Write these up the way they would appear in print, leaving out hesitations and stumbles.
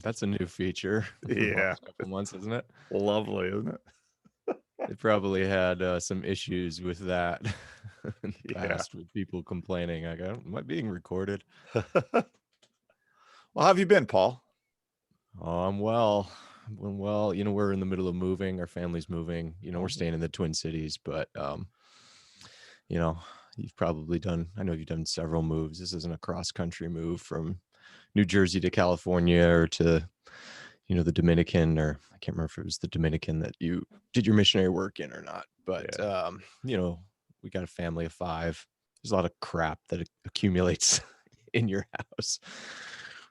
That's a new feature in the Yeah, last couple months, isn't it? lovely, isn't it? They probably had some issues with that in the Yeah. past with people complaining, like, am I being recorded? Well, how have you been, Paul? Oh, I'm well. I'm doing well. We're in the middle of moving. Our family's moving. We're Oh, staying in the Twin Cities, but you know, you've probably done, I know you've done several moves. This isn't a cross country move from New Jersey to California or to, the Dominican, or I can't remember if it was the Dominican that you did your missionary work in or not. But yeah. we got a family of five. There's a lot of crap that accumulates in your house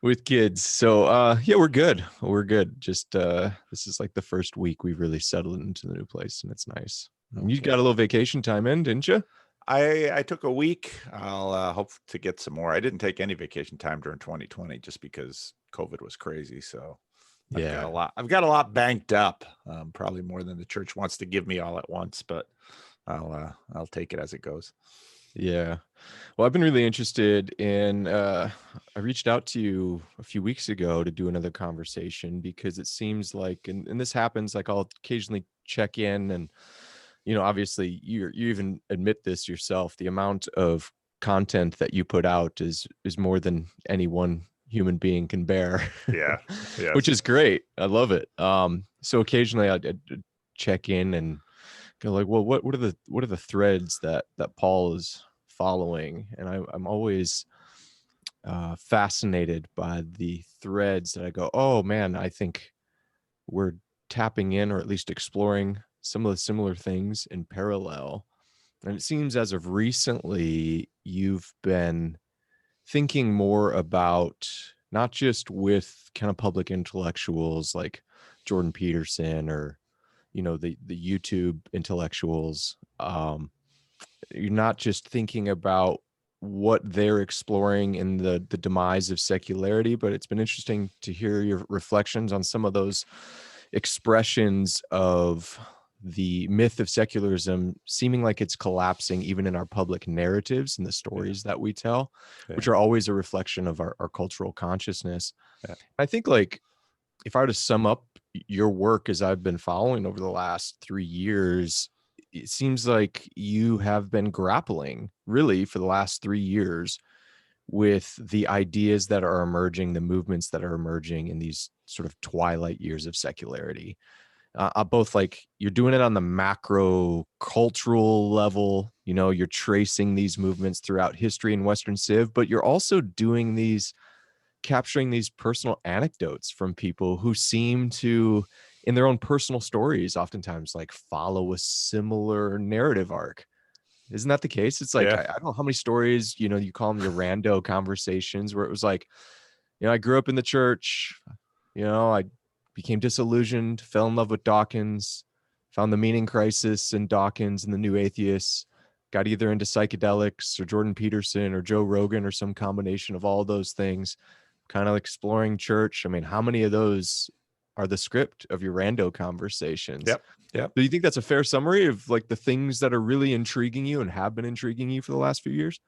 with kids. So yeah, we're good. We're good. Just this is like the first week we've really settled into the new place, and it's nice. You Okay. got a little vacation time in, didn't you? I took a week. I'll hope to get some more. I didn't take any vacation time during 2020 just because COVID was crazy. So I've got a Yeah. lot. I've got a lot banked up. Probably more than the church wants to give me all at once, but I'll take it as it goes. Yeah. Well, I've been really interested in I reached out to you a few weeks ago to do another conversation because it seems like and this happens, like I'll occasionally check in, and obviously you even admit this yourself, the amount of content that you put out is more than any one human being can bear. Yeah. Which Yes. is great. I love it. So occasionally I'd check in and go like, well, what are the threads that Paul is following? And I'm always fascinated by the threads that I go, oh man, I think we're tapping in, or at least exploring some of the similar things in parallel. And it seems as of recently, you've been thinking more about not just with kind of public intellectuals like Jordan Peterson, or the YouTube intellectuals. You're not just thinking about what they're exploring in the demise of secularity, but it's been interesting to hear your reflections on some of those expressions of the myth of secularism seeming like it's collapsing even in our public narratives and the Yeah. stories that we tell, which Yeah. are always a reflection of our cultural consciousness. Yeah. I think, like, if I were to sum up your work as I've been following over the last 3 years, it seems like you have been grappling really for the last 3 years with the ideas that are emerging, the movements that are emerging in these sort of twilight years of secularity. Both, like, you're doing it on the macro cultural level, you're tracing these movements throughout history and Western Civ, but you're also doing these capturing these personal anecdotes from people who seem to, in their own personal stories, oftentimes like follow a similar narrative arc. Isn't that the case? It's like, Yeah. I don't know how many stories, you call them your rando conversations, where it was like, I grew up in the church, I became disillusioned, fell in love with Dawkins, found the meaning crisis in Dawkins and the New Atheists, got either into psychedelics or Jordan Peterson or Joe Rogan or some combination of all those things, kind of exploring church. I mean, how many of those are the script of your rando conversations? Yep. Yep. Do you think that's a fair summary of like the things that are really intriguing you and have been intriguing you for the last few years?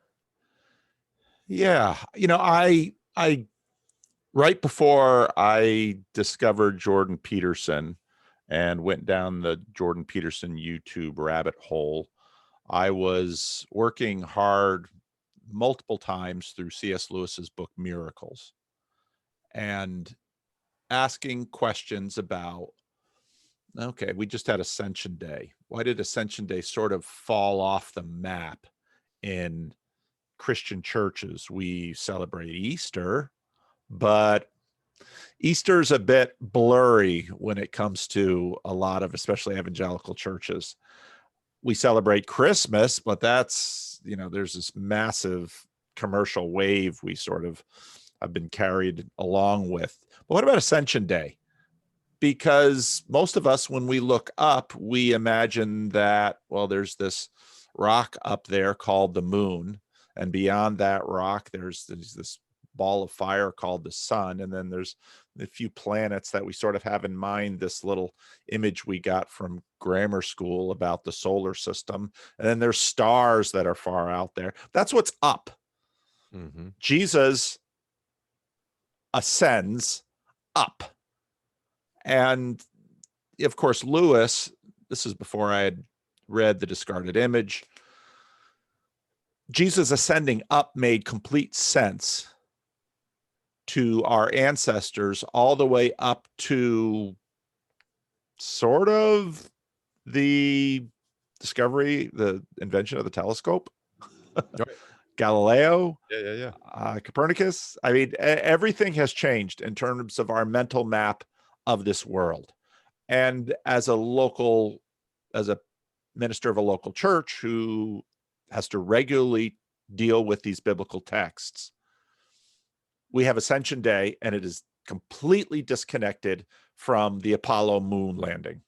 Yeah. I right before I discovered Jordan Peterson and went down the Jordan Peterson YouTube rabbit hole, I was working hard multiple times through C.S. Lewis's book Miracles and asking questions about, okay, we just had Ascension Day. Why did Ascension Day sort of fall off the map in Christian churches? We celebrate Easter, but Easter's a bit blurry when it comes to a lot of, especially evangelical churches. We celebrate Christmas, but there's this massive commercial wave we sort of have been carried along with. But what about Ascension Day? Because most of us, when we look up, we imagine that, well, there's this rock up there called the moon. And beyond that rock, there's this ball of fire called the sun. And then there's a few planets that we sort of have in mind, this little image we got from grammar school about the solar system. And then there's stars that are far out there. That's what's up. Mm-hmm. Jesus ascends up. And of course, Lewis, this is before I had read The Discarded Image, Jesus ascending up made complete sense to our ancestors all the way up to sort of the discovery, the invention of the telescope. Right. Galileo, Yeah. Copernicus. I mean, everything has changed in terms of our mental map of this world. And as a minister of a local church who has to regularly deal with these biblical texts, we have Ascension Day, and it is completely disconnected from the Apollo moon landing.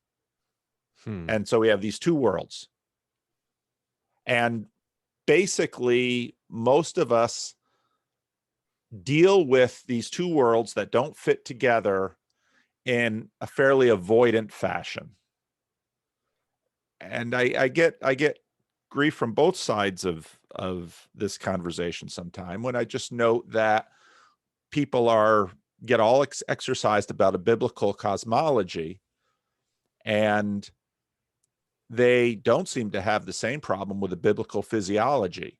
And so we have these two worlds. And basically, most of us deal with these two worlds that don't fit together in a fairly avoidant fashion. And I get grief from both sides of this conversation sometime when I just note that people get all exercised about a biblical cosmology, and they don't seem to have the same problem with a biblical physiology.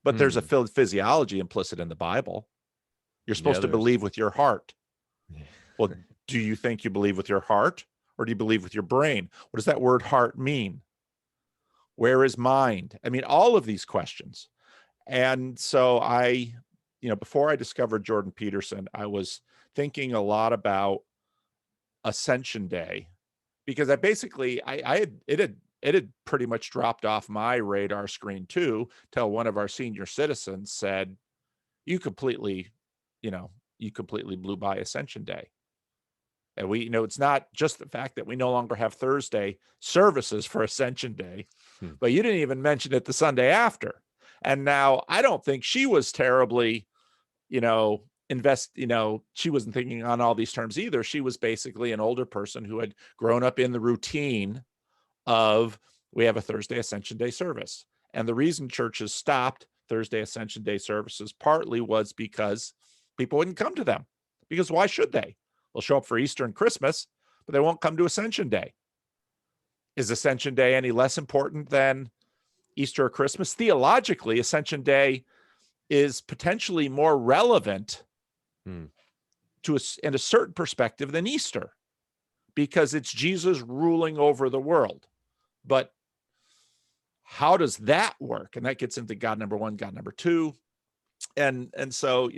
But there's a physiology implicit in the Bible. You're supposed to believe with your heart. Well, do you think you believe with your heart, or do you believe with your brain? What does that word heart mean? Where is mind? I mean, all of these questions. And so before I discovered Jordan Peterson, I was thinking a lot about Ascension Day, because it had pretty much dropped off my radar screen too, till one of our senior citizens said, you completely blew by Ascension Day. And it's not just the fact that we no longer have Thursday services for Ascension Day, but you didn't even mention it the Sunday after. And now I don't think she was terribly, she wasn't thinking on all these terms either. She was basically an older person who had grown up in the routine of, we have a Thursday Ascension Day service. And the reason churches stopped Thursday Ascension Day services partly was because people wouldn't come to them. Because why should they? They'll show up for Easter and Christmas, but they won't come to Ascension Day. Is Ascension Day any less important than Easter or Christmas? Theologically, Ascension Day is potentially more relevant in a certain perspective than Easter, because it's Jesus ruling over the world. But how does that work? And that gets into God number one, God number two. And so,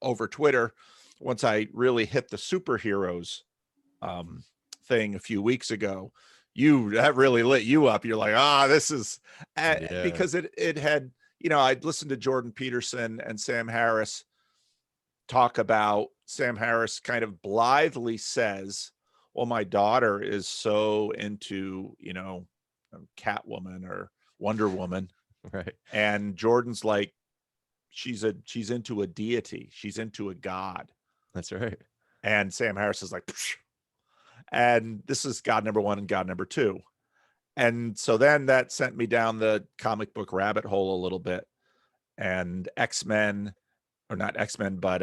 over Twitter, once I really hit the superheroes thing a few weeks ago, that really lit you up. You're like, this is because it had, I'd listened to Jordan Peterson and Sam Harris talk about. Sam Harris kind of blithely says, well, my daughter is so into, Catwoman or Wonder Woman. Right. And Jordan's like, she's into a deity. She's into a God. That's right. And Sam Harris is like, psh. And this is God number one and God number two. And so then that sent me down the comic book rabbit hole a little bit. And X-Men, or not X-Men, but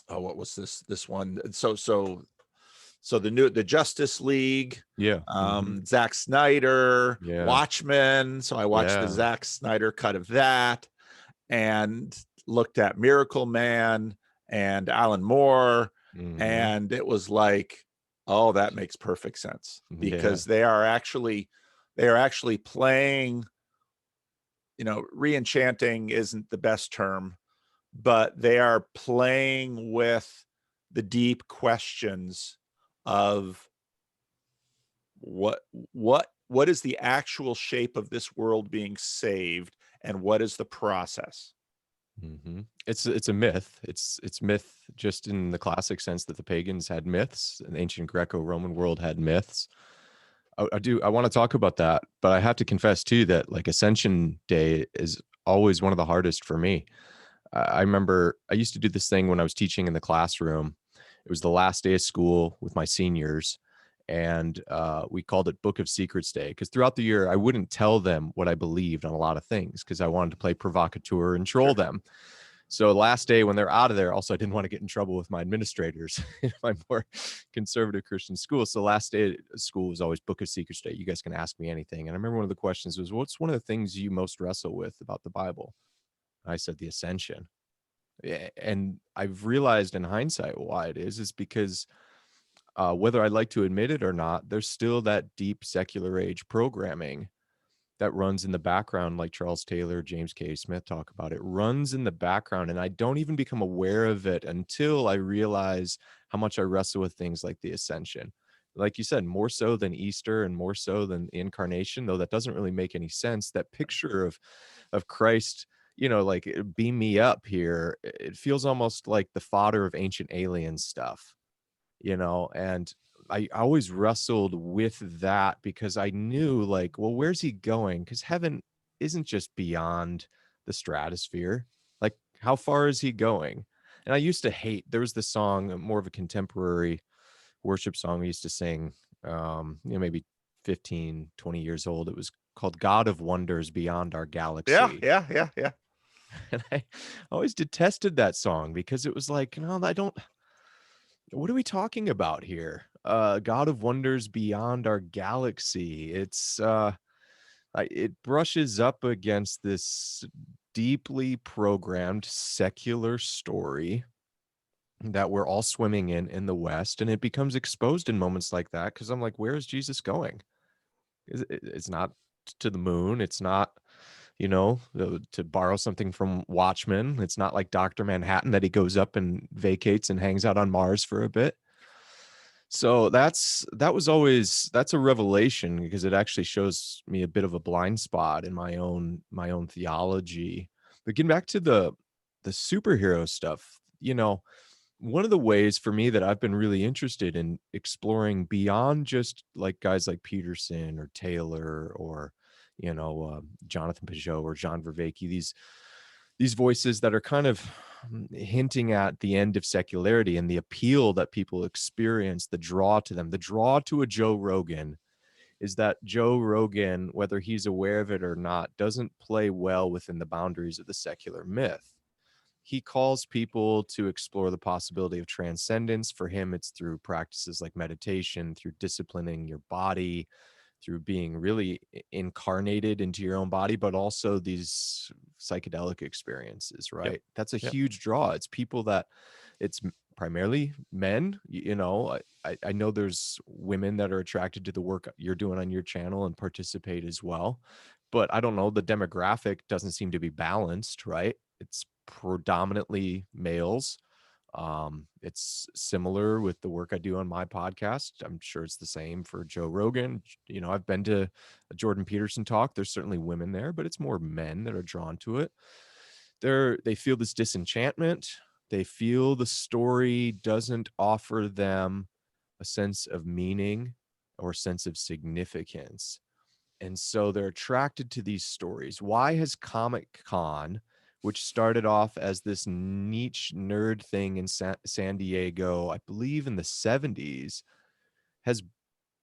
what was this one? So the Justice League, Zack Snyder, Watchmen. So I watched the Zack Snyder cut of that, and looked at Miracle Man and Alan Moore, and it was like, oh, that makes perfect sense, because they are actually playing, re-enchanting isn't the best term, but they are playing with the deep questions of what is the actual shape of this world being saved, and what is the process. It's a myth. It's myth just in the classic sense that the pagans had myths, and the ancient Greco-Roman world had myths. I want to talk about that, but I have to confess too that like Ascension Day is always one of the hardest for me. I remember I used to do this thing when I was teaching in the classroom. It was the last day of school with my seniors, and we called it Book of Secrets Day, because throughout the year I wouldn't tell them what I believed on a lot of things, because I wanted to play provocateur and troll them. So last day when they're out of there, also I didn't want to get in trouble with my administrators in my more conservative Christian school. So last day at school was always Book of Secrets Day. You guys can ask me anything. And I remember one of the questions was, what's one of the things you most wrestle with about the Bible? I said the Ascension. And I've realized in hindsight why it is because whether I like to admit it or not, there's still that deep secular age programming that runs in the background, like Charles Taylor, James K. Smith talk about. It runs in the background, and I don't even become aware of it until I realize how much I wrestle with things like the Ascension. Like you said, more so than Easter and more so than the Incarnation, though that doesn't really make any sense. That picture of Christ, like beam me up here, it feels almost like the fodder of ancient alien stuff, and I always wrestled with that because I knew, like, well, where's he going? Because heaven isn't just beyond the stratosphere. Like, how far is he going? And I used to hate, there was this song, more of a contemporary worship song we used to sing, maybe 15, 20 years old. It was called God of Wonders Beyond Our Yeah, Galaxy. yeah, yeah, yeah. And I always detested that song because it was like, no, I don't, what are we talking about here? God of Wonders Beyond Our Galaxy. It brushes up against this deeply programmed secular story that we're all swimming in the West, and it becomes exposed in moments like that because I'm like, where is Jesus going? It's not to the moon. It's not, to borrow something from Watchmen. It's not like Dr. Manhattan that he goes up and vacates and hangs out on Mars for a bit. So that's a revelation because it actually shows me a bit of a blind spot in my own theology. But getting back to the superhero stuff, one of the ways for me that I've been really interested in exploring beyond just like guys like Peterson or Taylor or Jonathan Peugeot or Jean Vervaeke, these voices that are kind of hinting at the end of secularity and the appeal that people experience, the draw to them, the draw to a Joe Rogan is that Joe Rogan, whether he's aware of it or not, doesn't play well within the boundaries of the secular myth. He calls people to explore the possibility of transcendence. For him, it's through practices like meditation, through disciplining your body, through being really incarnated into your own body, but also these psychedelic experiences, Yep. right? That's a Yep. huge draw. It's people that it's primarily men, I know there's women that are attracted to the work you're doing on your channel and participate as well. But I don't know, the demographic doesn't seem to be balanced, right? It's predominantly males. It's similar with the work I do on my podcast. I'm sure it's the same for Joe Rogan. I've been to a Jordan Peterson talk. There's certainly women there, but it's more men that are drawn to it. They feel this disenchantment. They feel the story doesn't offer them a sense of meaning or sense of significance. And so they're attracted to these stories. Why has Comic Con, which started off as this niche nerd thing in San Diego, I believe in the 70s, has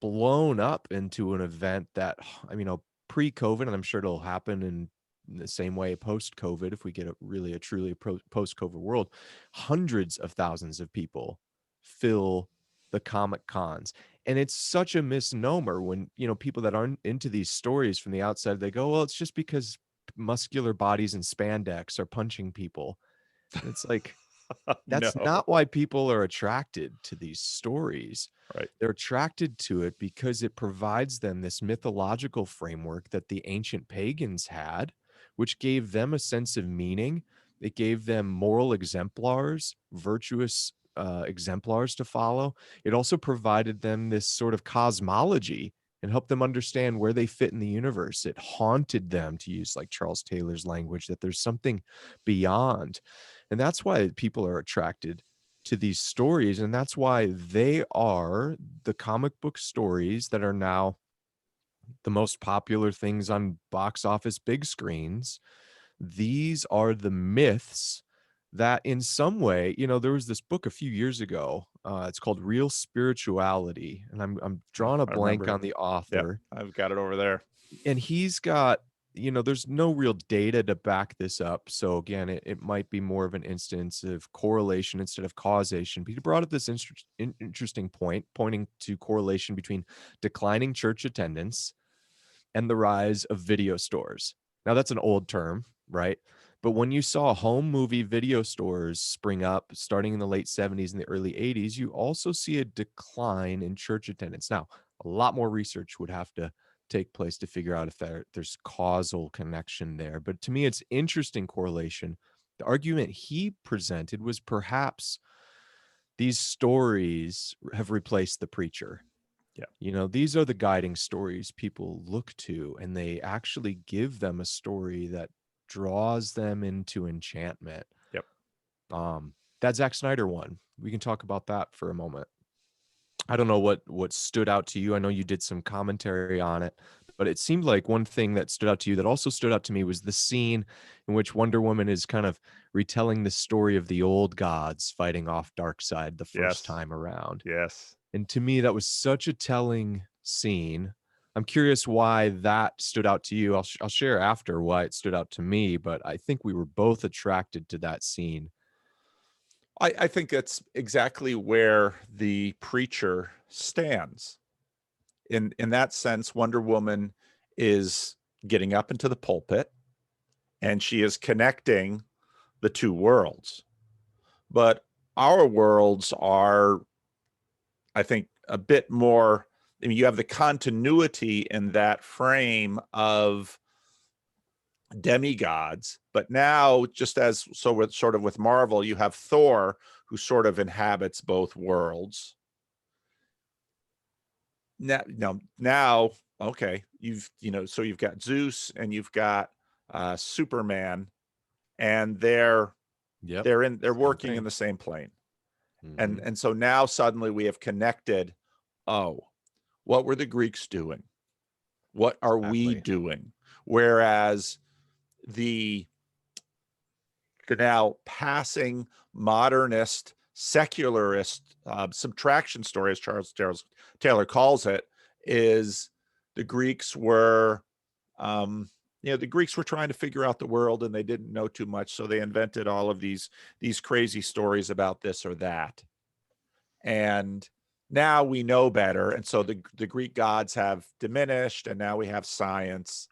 blown up into an event that, pre-COVID, and I'm sure it'll happen in the same way post-COVID, if we get a truly post-COVID world, hundreds of thousands of people fill the Comic Cons. And it's such a misnomer when, people that aren't into these stories from the outside, they go, well, it's just because muscular bodies and spandex are punching people. And it's like, No. that's not why people are attracted to these stories. Right. They're attracted to it because it provides them this mythological framework that the ancient pagans had, which gave them a sense of meaning. It gave them moral exemplars, virtuous exemplars to follow. It also provided them this sort of cosmology and helped them understand where they fit in the universe. It haunted them, to use like Charles Taylor's language, that there's something beyond. And that's why people are attracted to these stories. And that's why they are the comic book stories that are now the most popular things on box office big screens. These are the myths that in some way, there was this book a few years ago. It's called Real Spirituality. And I'm drawing a I blank remember. on the Yep. author. I've got it over there. And he's got there's no real data to back this up. So again, it might be more of an instance of correlation instead of causation. But he brought up this interesting point, pointing to correlation between declining church attendance and the rise of video stores. Now, that's an old term, right? But when you saw home movie video stores spring up starting in the late 70s and the early 80s, you also see a decline in church attendance. Now, a lot more research would have to take place to figure out if there's causal connection there. But to me, it's interesting correlation. The argument he presented was perhaps these stories have replaced the preacher. Yeah. These are the guiding stories people look to, and they actually give them a story that draws them into enchantment. Yep. That Zack Snyder one, we can talk about that for a moment. I don't know what stood out to you. I know you did some commentary on it, but it seemed like one thing that stood out to you that also stood out to me was the scene in which Wonder Woman is kind of retelling the story of the old gods fighting off Darkseid the first Yes. time around. Yes. And to me, that was such a telling scene. I'm curious why that stood out to you. I'll share after why it stood out to me, but I think we were both attracted to that scene. I think that's exactly where the preacher stands. In that sense, Wonder Woman is getting up into the pulpit and she is connecting the two worlds. But our worlds are, I think, a bit more. I mean, you have the continuity in that frame of demigods, but now, just as so with sort of with Marvel, you have Thor, who sort of inhabits both worlds. Now, okay, so you've got Zeus and you've got Superman, and they're working in the same plane. Mm-hmm. And so now suddenly we have connected. Oh, what were the Greeks doing? What are we doing? Whereas the now passing modernist, secularist subtraction story, as Charles Taylor calls it, is the Greeks were, the Greeks were trying to figure out the world and they didn't know too much, so they invented all of these crazy stories about this or that. And now we know better, and so the Greek gods have diminished, and now we have science.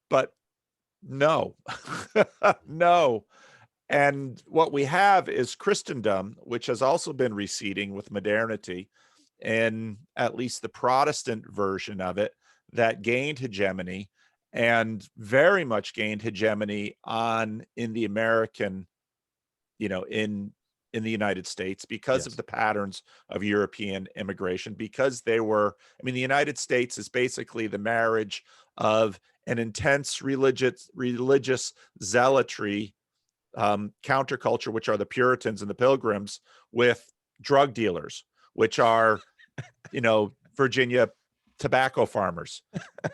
But no, no. And what we have is Christendom, which has also been receding with modernity, and at least the Protestant version of it that gained hegemony, and very much gained hegemony in the American, in the United States, because of the patterns of European immigration, because the United States is basically the marriage of an intense religious zealotry, counterculture, which are the Puritans and the Pilgrims, with drug dealers, which are, Virginia tobacco farmers.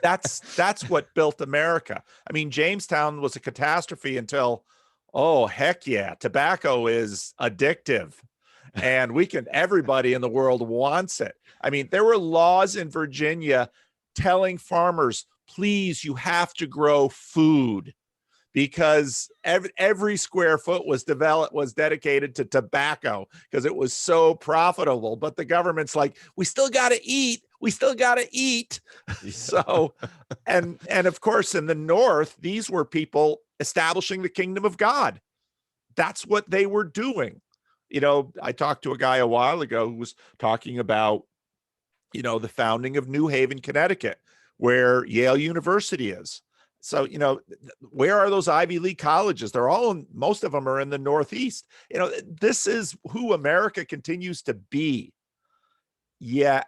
That's what built America. I mean, Jamestown was a catastrophe until, oh, heck yeah, tobacco is addictive. And everybody in the world wants it. I mean, there were laws in Virginia telling farmers, please, you have to grow food, because every square foot was dedicated to tobacco because it was so profitable. But the government's like, we still got to eat. Yeah. So, and of course, in the North, these were people establishing the kingdom of God. That's what they were doing. I talked to a guy a while ago who was talking about, the founding of New Haven, Connecticut, where Yale University is. So, where are those Ivy League colleges? Most of them are in the Northeast. This is who America continues to be. Yeah.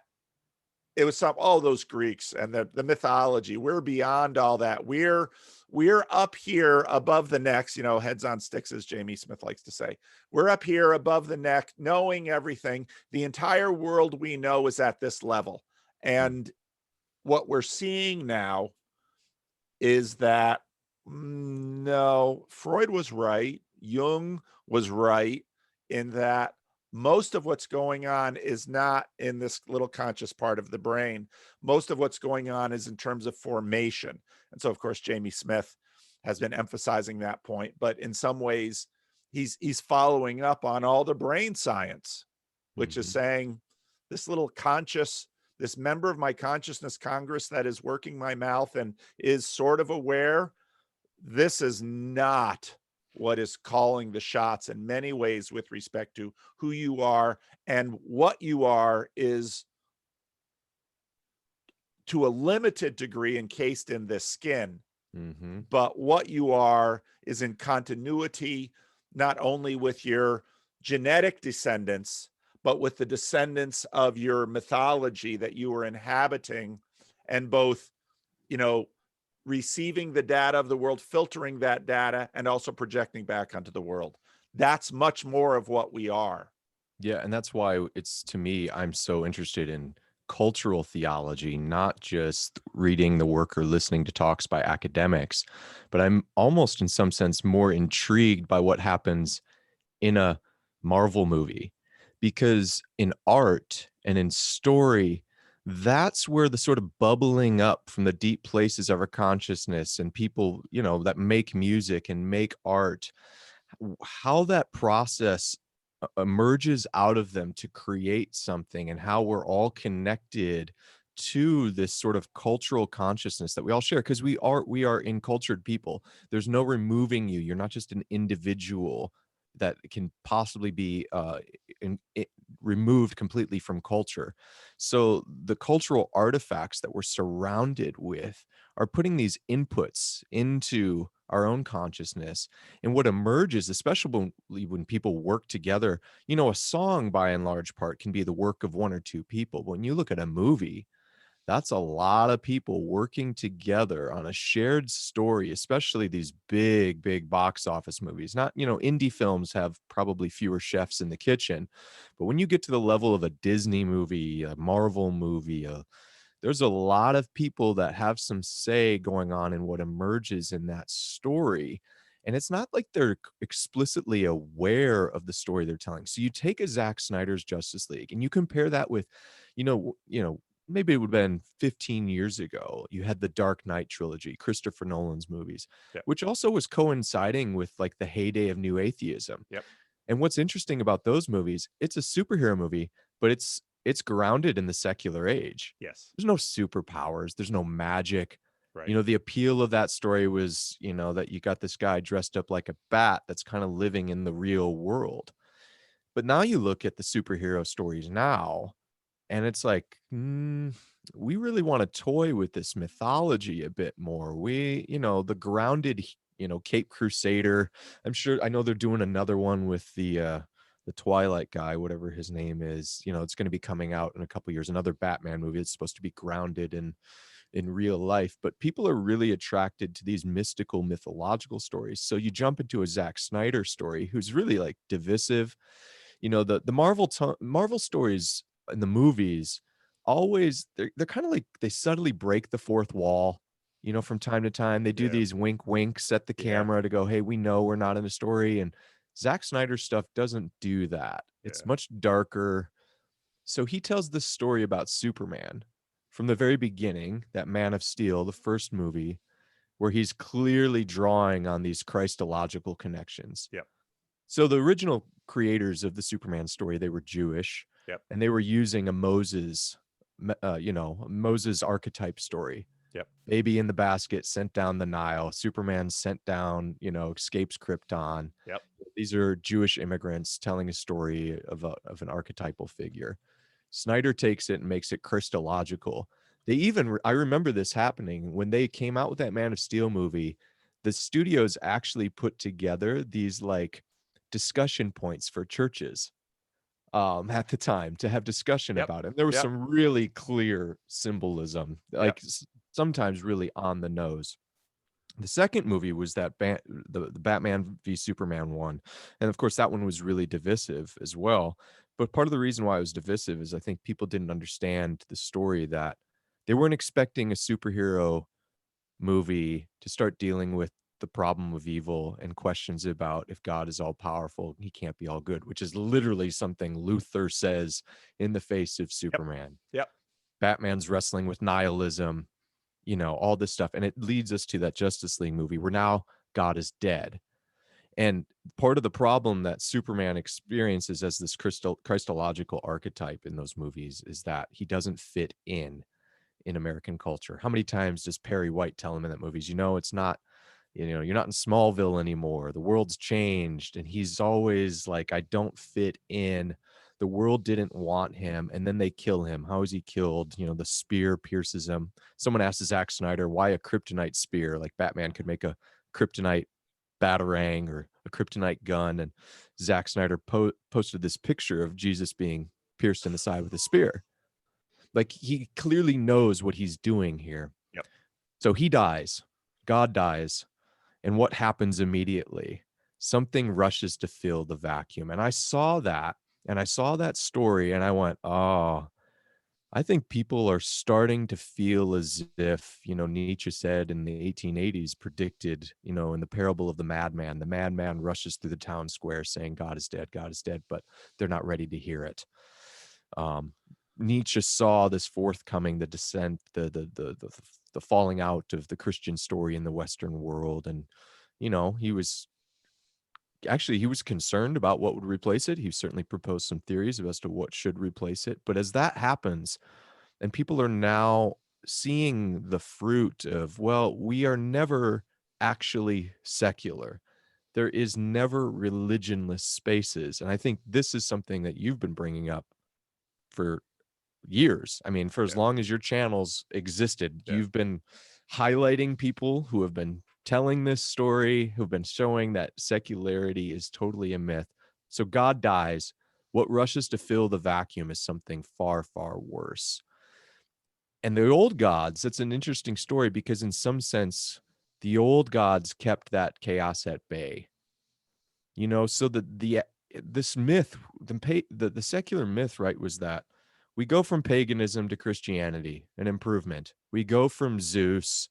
It was those Greeks and the mythology. We're beyond all that. We're up here above the necks, heads on sticks, as Jamie Smith likes to say. We're up here above the neck, knowing everything. The entire world we know is at this level. And what we're seeing now is that, no, Freud was right. Jung was right in that most of what's going on is not in this little conscious part of the brain. Most of what's going on is in terms of formation. And so, of course, Jamie Smith has been emphasizing that point, but in some ways, he's following up on all the brain science, which is Hmm. saying this little conscious, this member of my consciousness Congress that is working my mouth and is sort of aware, this is not what is calling the shots in many ways with respect to who you are, and what you are is to a limited degree encased in this skin, Hmm. but what you are is in continuity not only with your genetic descendants, but with the descendants of your mythology that you are inhabiting, and both, you know, receiving the data of the world, filtering that data, and also projecting back onto the world. That's much more of what we are. Yeah, and that's why it's to me, I'm so interested in cultural theology, not just reading the work or listening to talks by academics, but I'm almost in some sense more intrigued by what happens in a Marvel movie. Because in art and in story, that's where the sort of bubbling up from the deep places of our consciousness and people, that make music and make art, how that process emerges out of them to create something, and how we're all connected to this sort of cultural consciousness that we all share, because we are encultured people. There's no removing you. You're not just an individual that can possibly be removed completely from culture. So the cultural artifacts that we're surrounded with are putting these inputs into our own consciousness. And what emerges, especially when people work together, a song by and large part can be the work of one or two people. But when you look at a movie, that's a lot of people working together on a shared story, especially these big, big box office movies. Not, indie films have probably fewer chefs in the kitchen, but when you get to the level of a Disney movie, a Marvel movie, there's a lot of people that have some say going on in what emerges in that story. And it's not like they're explicitly aware of the story they're telling. So you take a Zack Snyder's Justice League and you compare that with, maybe it would have been 15 years ago. You had the Dark Knight trilogy, Christopher Nolan's movies, Yep. which also was coinciding with like the heyday of new atheism. Yep. And what's interesting about those movies, it's a superhero movie, but it's grounded in the secular age. Yes. There's no superpowers, there's no magic. Right. The appeal of that story was, that you got this guy dressed up like a bat that's kind of living in the real world. But now you look at the superhero stories now, and it's like, we really want to toy with this mythology a bit more. The grounded, Cape Crusader. I know they're doing another one with the Twilight guy, whatever his name is. It's going to be coming out in a couple years. Another Batman movie. It's supposed to be grounded in real life, but people are really attracted to these mystical, mythological stories. So you jump into a Zack Snyder story, who's really like divisive. The Marvel stories in the movies, always they're kind of like they subtly break the fourth wall. From time to time they do Yeah. these wink winks at the Yeah. camera to go, hey, we know we're not in a story. And Zack Snyder stuff doesn't do that. It's Yeah. much darker. So he tells this story about Superman from the very beginning, that Man of Steel, the first movie, where he's clearly drawing on these Christological connections. Yep. So the original creators of the Superman story, they were Jewish, Yep. and they were using a Moses archetype story. Yep. Baby in the basket sent down the Nile. Superman sent down, escapes Krypton. Yep. These are Jewish immigrants telling a story of an archetypal figure. Snyder takes it and makes it Christological. I remember this happening when they came out with that Man of Steel movie. The studios actually put together these like discussion points for churches at the time to have discussion Yep. about it. There was Yep. some really clear symbolism, Yep. like sometimes really on the nose. The second movie was the Batman v Superman one, and of course that one was really divisive as well. But part of the reason why it was divisive is I think people didn't understand the story, that they weren't expecting a superhero movie to start dealing with the problem of evil and questions about if God is all powerful, he can't be all good, which is literally something Luther says in the face of Yep. Superman. Yep. Batman's wrestling with nihilism, all this stuff. And it leads us to that Justice League movie where now God is dead. And part of the problem that Superman experiences as this Christological archetype in those movies is that he doesn't fit in American culture. How many times does Perry White tell him in that movies, it's not, you're not in Smallville anymore. The world's changed. And he's always like, I don't fit in. The world didn't want him. And then they kill him. How is he killed? The spear pierces him. Someone asked Zack Snyder, why a kryptonite spear? Like Batman could make a kryptonite batarang or a kryptonite gun. And Zack Snyder posted this picture of Jesus being pierced in the side with a spear. Like he clearly knows what he's doing here. Yep. So he dies. God dies. And what happens immediately? Something rushes to fill the vacuum. And I saw that, and I saw that story, and I went, oh, I think people are starting to feel as if, Nietzsche said in the 1880s, predicted, in the parable of the madman rushes through the town square saying, God is dead, but they're not ready to hear it. Nietzsche saw this forthcoming, the descent, the falling out of the Christian story in the Western world. And, he was concerned about what would replace it. He certainly proposed some theories as to what should replace it. But as that happens, and people are now seeing the fruit of, well, we are never actually secular. There is never religionless spaces. And I think this is something that you've been bringing up for years. I mean, for as long as your channels existed, you've been highlighting people who have been telling this story, who've been showing that secularity is totally a myth. So God dies. What rushes to fill the vacuum is something far, far worse. And the old gods, that's an interesting story because in some sense, the old gods kept that chaos at bay. So this myth, the secular myth, right, was that we go from paganism to Christianity, an improvement. We go from Zeus.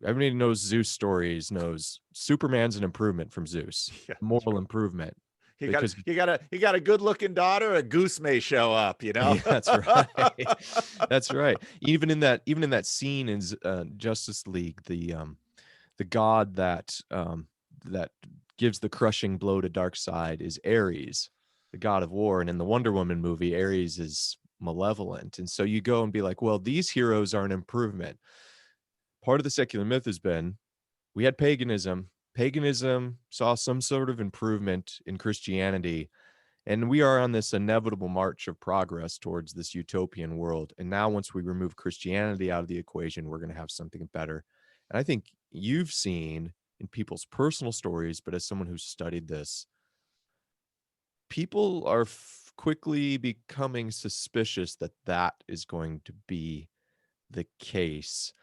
Everybody knows Zeus stories, knows Superman's an improvement from Zeus, moral improvement. You got a good looking daughter, a goose may show up, Yeah, that's right. That's right. Even in that scene in Justice League, the god that gives the crushing blow to Darkseid is Ares, the god of war. And in the Wonder Woman movie, Ares is malevolent. And so you go and be like, well, these heroes are an improvement. Part of the secular myth has been we had paganism. Paganism saw some sort of improvement in Christianity. And we are on this inevitable march of progress towards this utopian world. And now once we remove Christianity out of the equation, we're going to have something better. And I think you've seen in people's personal stories, but as someone who's studied this, people are quickly becoming suspicious that that is going to be the case.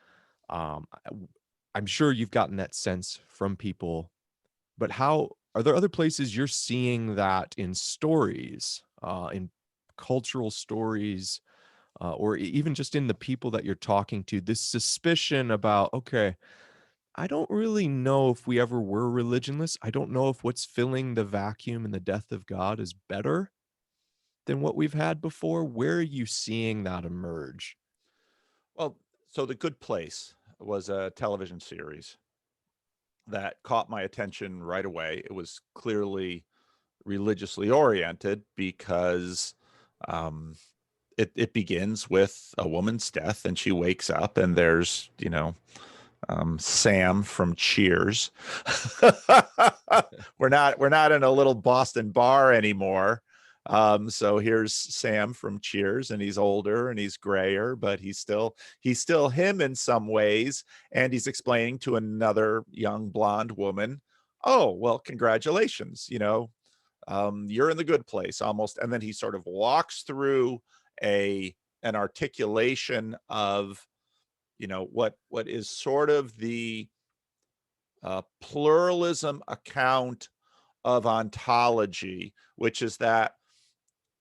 I'm sure you've gotten that sense from people, but how are there other places you're seeing that in stories, in cultural stories, or even just in the people that you're talking to, this suspicion about, okay, I don't really know if we ever were religionless. I don't know if what's filling the vacuum in the death of God is better than what we've had before. Where are you seeing that emerge? Well, so The Good Place was a television series that caught my attention right away. It was clearly religiously oriented because it begins with a woman's death and she wakes up and there's, Sam from Cheers. we're not in a little Boston bar anymore. So here's Sam from Cheers, and he's older and he's grayer, but he's still him in some ways. And he's explaining to another young blonde woman, oh, well, congratulations, you're in the good place almost. And then he sort of walks through an articulation of, what is sort of the pluralism account of ontology, which is that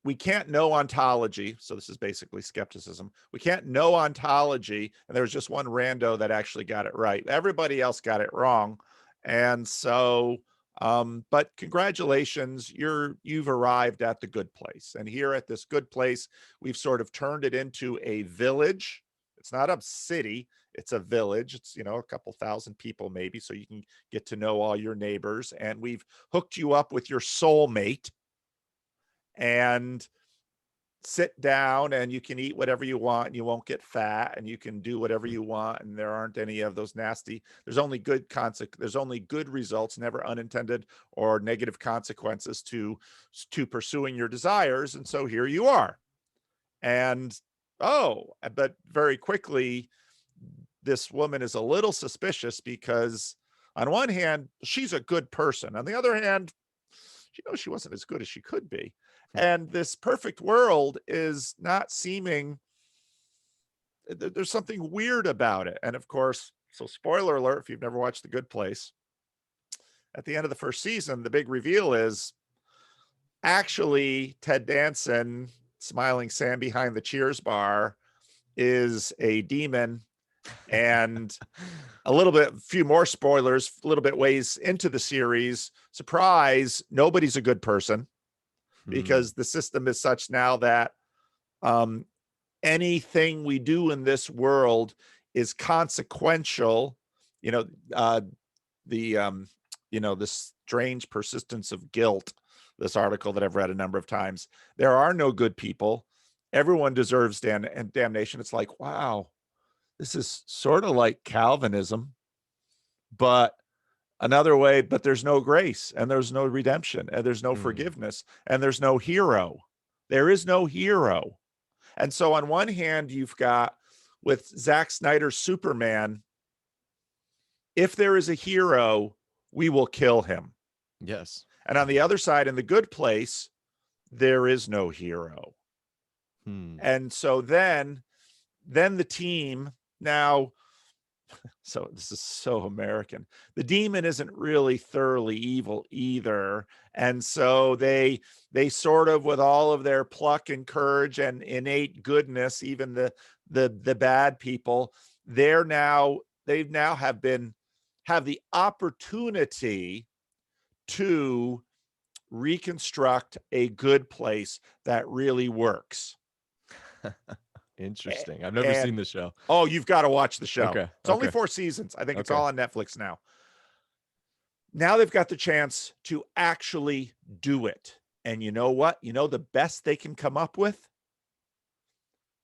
we can't know ontology. So this is basically skepticism. We can't know ontology. And there was just one rando that actually got it right. Everybody else got it wrong. And so, but congratulations, you've arrived at the good place. And here at this good place, we've sort of turned it into a village. It's not a city, it's a village. It's, you know, a couple thousand people maybe, so you can get to know all your neighbors. And we've hooked you up with your soulmate, and sit down and you can eat whatever you want and you won't get fat, and you can do whatever you want, and there aren't any of those nasty, there's only good results, never unintended or negative consequences to pursuing your desires. And so here you are. And but very quickly this woman is a little suspicious, because on one hand she's a good person, on the other hand she knows she wasn't as good as she could be. And this perfect world is not seeming, there's something weird about it. And of course, so spoiler alert, if you've never watched The Good Place, at the end of the first season, the big reveal is actually Ted Danson, smiling Sam behind the Cheers bar, is a demon. And a few more spoilers, a little bit ways into the series, surprise, nobody's a good person, because the system is such now that anything we do in this world is consequential. You know, this strange persistence of guilt, this article that I've read a number of times. There are no good people. Everyone deserves damnation. It's like, wow, this is sort of like Calvinism, but another way. But there's no grace, and there's no redemption, and there's no forgiveness, and there's no hero. There is no hero. And so on one hand, you've got, with Zack Snyder's Superman, if there is a hero, we will kill him. Yes. And on the other side, in The Good Place, there is no hero. And so then the team now, so this is so American, the demon isn't really thoroughly evil either. And so they sort of, with all of their pluck and courage and innate goodness, even the bad people, they now have the opportunity to reconstruct a good place that really works. Interesting. I've never seen the show. Oh, you've got to watch the show. Okay. It's only 4 seasons. I think it's all on Netflix now. Now they've got the chance to actually do it. And you know what? You know the best they can come up with?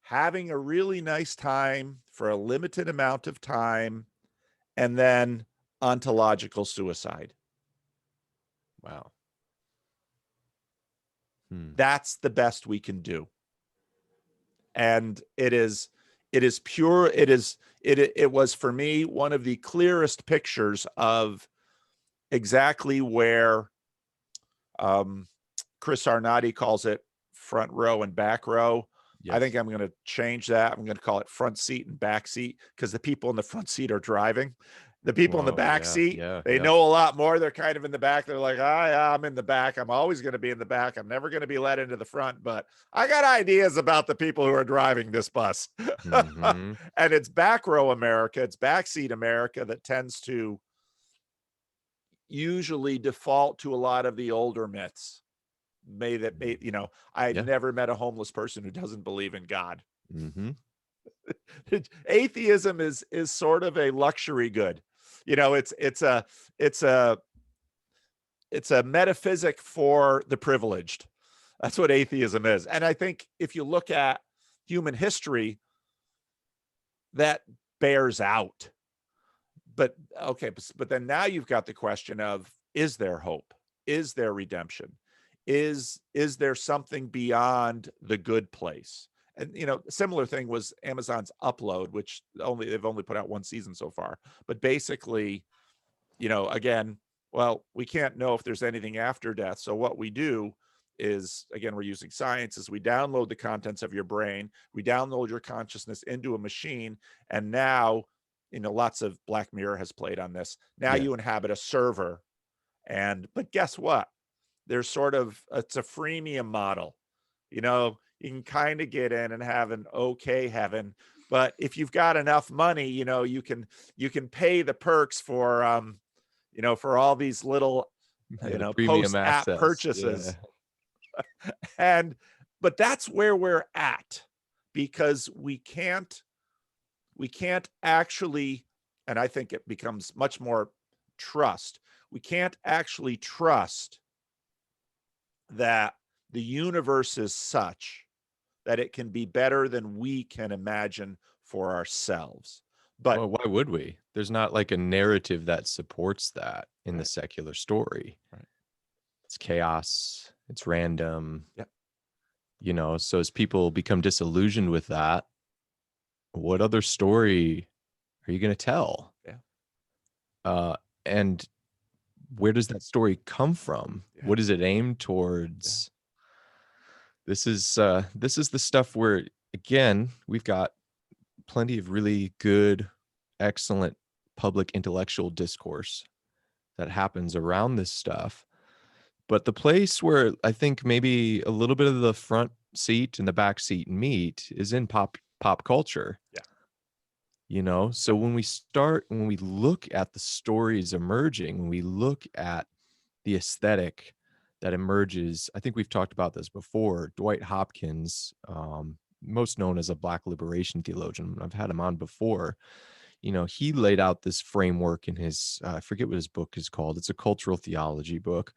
Having a really nice time for a limited amount of time, and then ontological suicide. Wow. That's the best we can do. And it is pure. It was for me one of the clearest pictures of exactly where Chris Arnatti calls it front row and back row. Yes. I think I'm going to change that. I'm going to call it front seat and back seat, because the people in the front seat are driving. The people in the back seat, they know a lot more. They're kind of in the back. They're like, I'm in the back. I'm always going to be in the back. I'm never going to be let into the front, but I got ideas about the people who are driving this bus. And it's back row America, it's backseat America that tends to usually default to a lot of the older myths. I've never met a homeless person who doesn't believe in God. Atheism is sort of a luxury good. You know, it's a metaphysic for the privileged. That's what atheism is. And I think if you look at human history, that bears out. But then now you've got the question of, is there hope? Is there redemption? Is there something beyond the good place? And, you know, similar thing was Amazon's Upload, which they've only put out 1 season so far. But basically, you know, again, well, we can't know if there's anything after death. So what we do is, again, we're using science, is we download the contents of your brain, we download your consciousness into a machine. And now, you know, lots of Black Mirror has played on this. Now you inhabit a server. But guess what? There's it's a freemium model. You know, you can kind of get in and have an okay heaven, but if you've got enough money, you know, you can pay the perks for you know, for all these little Yeah, you the know, premium post app access. Yeah. purchases. And but that's where we're at, because we can't actually, and I think it becomes much more trust. We can't actually trust that the universe is such that it can be better than we can imagine for ourselves. But Well, why would we? There's not like a narrative that supports that in the right, secular story. right. It's chaos, it's random, Yeah, so as people become disillusioned with that, what other story are you going to tell? yeah, Uh, and where does that story come from? yeah, What is it aimed yeah. towards? This is the stuff where, again, we've got plenty of really good, excellent public intellectual discourse that happens around this stuff. But the place where I think maybe a little bit of the front seat and the back seat meet is in pop culture. Yeah. So when we look at the stories emerging, when we look at the aesthetic that emerges, I think we've talked about this before. Dwight Hopkins, most known as a Black liberation theologian, I've had him on before. He laid out this framework in his, I forget what his book is called. It's a cultural theology book.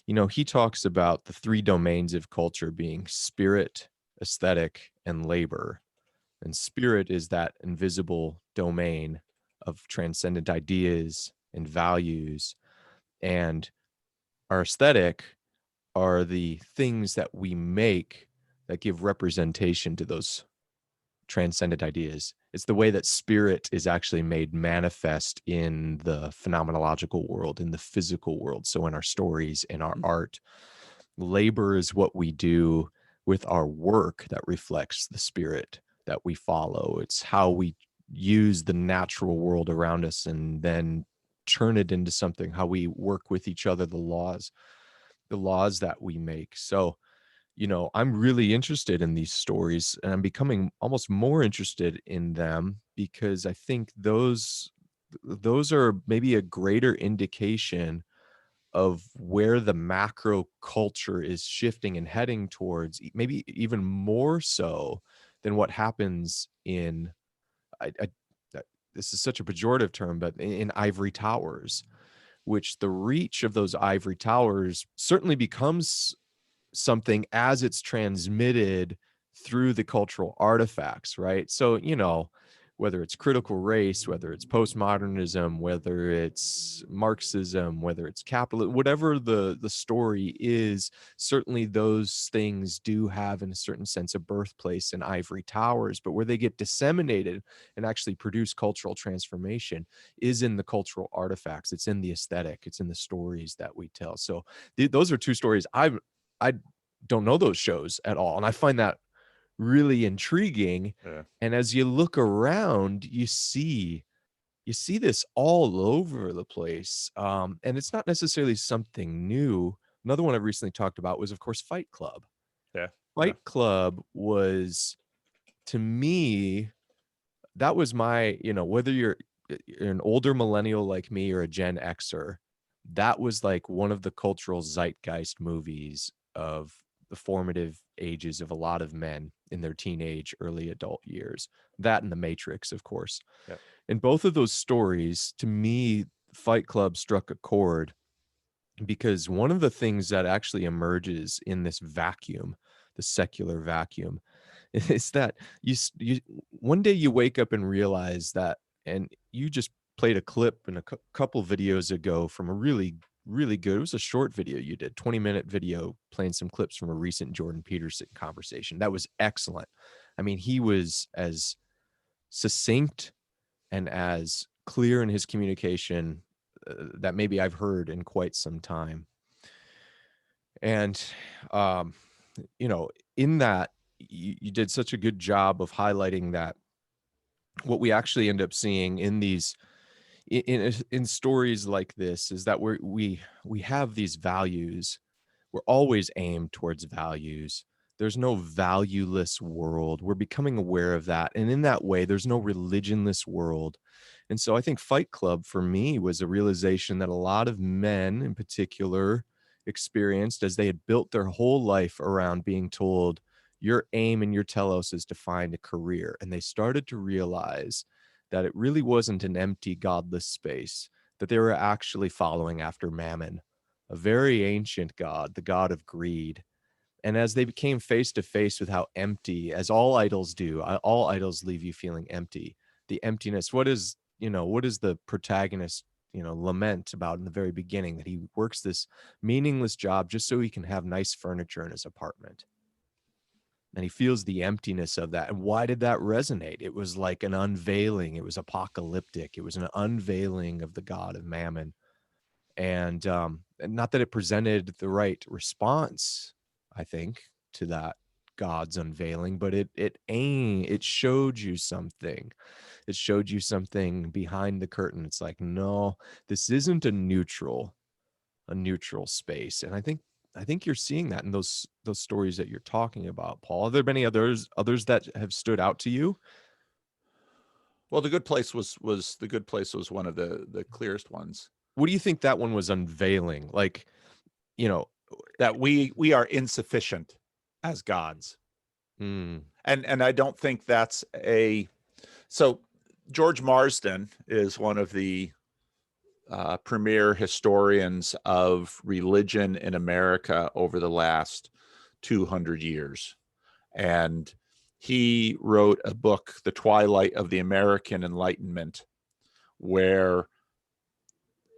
He talks about the three domains of culture being spirit, aesthetic, and labor. And spirit is that invisible domain of transcendent ideas and values. And our aesthetic are the things that we make that give representation to those transcendent ideas. It's the way that spirit is actually made manifest in the phenomenological world, in the physical world. So in our stories, in our Mhm. art, labor is what we do with our work that reflects the spirit that we follow. It's how we use the natural world around us and then turn it into something, how we work with each other, the laws that we make. So, I'm really interested in these stories, and I'm becoming almost more interested in them because I think those are maybe a greater indication of where the macro culture is shifting and heading towards, maybe even more so than what happens in, I this is such a pejorative term, but in ivory towers, which the reach of those ivory towers certainly becomes something as it's transmitted through the cultural artifacts, right? So, whether it's critical race, whether it's postmodernism, whether it's Marxism, whether it's capitalism, whatever the story is, certainly those things do have, in a certain sense, a birthplace in ivory towers. But where they get disseminated and actually produce cultural transformation is in the cultural artifacts. It's in the aesthetic. It's in the stories that we tell. So those are two stories I don't know those shows at all, and I find that really intriguing. Yeah. And as you look around, you see this all over the place, and it's not necessarily something new. Another one I recently talked about was, of course, Fight Club. Yeah. Yeah. Fight Club was, to me, that was my, whether you're an older millennial like me or a Gen Xer, that was like one of the cultural zeitgeist movies of the formative ages of a lot of men in their teenage, early adult years. That and The Matrix, of course. Yeah. In both of those stories, to me, Fight Club struck a chord because one of the things that actually emerges in this vacuum, the secular vacuum, is that you one day you wake up and realize that, and you just played a clip in a couple videos ago from a really, really good, it was a short video you did, 20-minute video playing some clips from a recent Jordan Peterson conversation. That was excellent. I mean, he was as succinct and as clear in his communication that maybe I've heard in quite some time. And, um, in that, you did such a good job of highlighting that what we actually end up seeing in these in stories like this is that we have these values. We're always aimed towards values There's no valueless world. We're becoming aware of that. And in that way, there's no religionless world. And so I think Fight Club for me was a realization that a lot of men in particular experienced as they had built their whole life around being told, your aim and your telos is to find a career. And they started to realize that it really wasn't an empty, godless space, that they were actually following after Mammon, a very ancient god, the god of greed. And as they became face to face with how empty, as all idols do, all idols leave you feeling empty. The emptiness, what is the protagonist, lament about in the very beginning, that he works this meaningless job just so he can have nice furniture in his apartment. And he feels the emptiness of that. And why did that resonate? It was like an unveiling. It was apocalyptic. It was an unveiling of the god of Mammon. And not that it presented the right response, I think, to that God's unveiling, but it showed you something. It showed you something behind the curtain. It's like, no, this isn't a neutral space. And I think you're seeing that in those stories that you're talking about, Paul. Have there been any others that have stood out to you? Well, The Good Place was one of the clearest ones. What do you think that one was unveiling? Like, that we are insufficient as gods. And I don't think that's so George Marsden is one of the premier historians of religion in America over the last 200 years. And he wrote a book, The Twilight of the American Enlightenment, where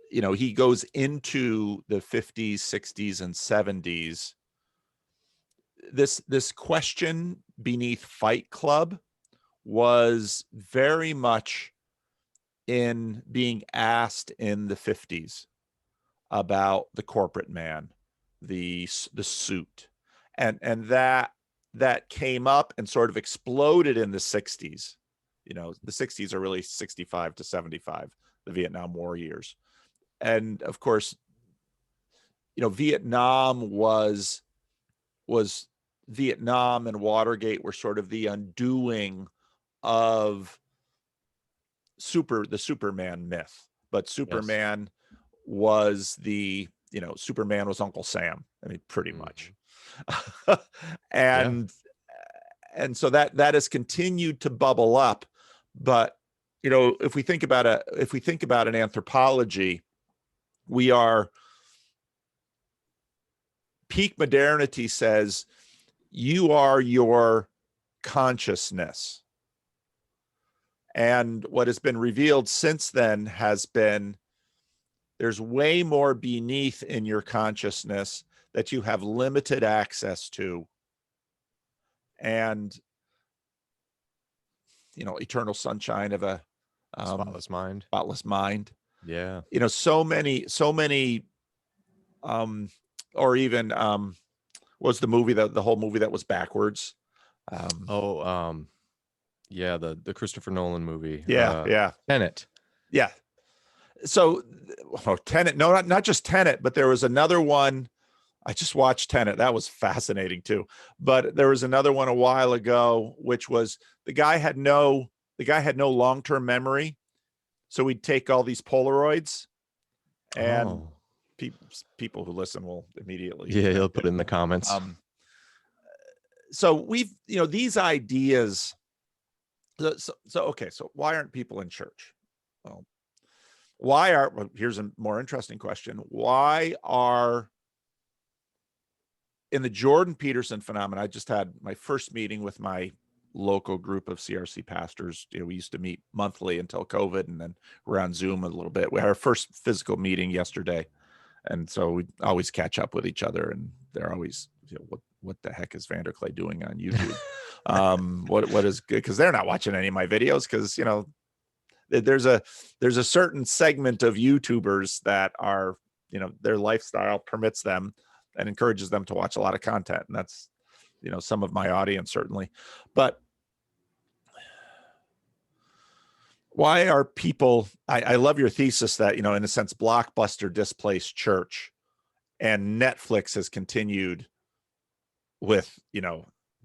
he goes into the 50s, 60s, and 70s. This question beneath Fight Club was very much in being asked in the 50s about the corporate man, the suit, and that came up and sort of exploded in the 60s. The 60s are really 65 to 75, the Vietnam War years. And of course, Vietnam was Vietnam and Watergate were sort of the undoing of the Superman myth. But Superman was Superman was Uncle Sam. I mean, pretty much. And so that has continued to bubble up. But if we think about an anthropology, we are peak modernity says you are your consciousness. And what has been revealed since then has been there's way more beneath in your consciousness that you have limited access to. And eternal sunshine of a spotless mind. Yeah. So many or even was the movie the whole movie that was backwards? The Christopher Nolan movie. Tenet. Yeah. So Tenet, no, not just Tenet, but there was another one. I just watched Tenet. That was fascinating too. But there was another one a while ago, which was the guy had no long-term memory. So we'd take all these Polaroids, and people who listen will immediately. Yeah, he'll put it in the comments. So we've, these ideas. So why aren't people in church? Well, here's a more interesting question. Why are, in the Jordan Peterson phenomenon, I just had my first meeting with my local group of CRC pastors. We used to meet monthly until COVID, and then we're on Zoom a little bit. We had our first physical meeting yesterday. And so we always catch up with each other, and they're always, what the heck is Vanderclay doing on YouTube? What is good? Because they're not watching any of my videos, because there's a certain segment of YouTubers that are, their lifestyle permits them and encourages them to watch a lot of content, and that's some of my audience certainly. But why are people, I love your thesis that, in a sense, Blockbuster displaced church and Netflix has continued with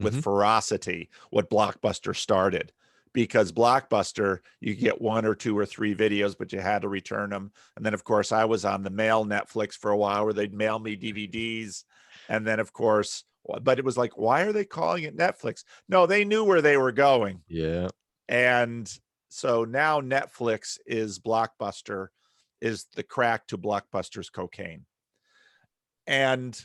Mhm. ferocity what Blockbuster started, because Blockbuster, you get 1 or 2 or 3 videos, but you had to return them. And then of course I was on the mail Netflix for a while, where they'd mail me DVDs. And then of course, but it was like, why are they calling it Netflix? No, they knew where they were going. Yeah. And so now Netflix is Blockbuster, is the crack to Blockbuster's cocaine. And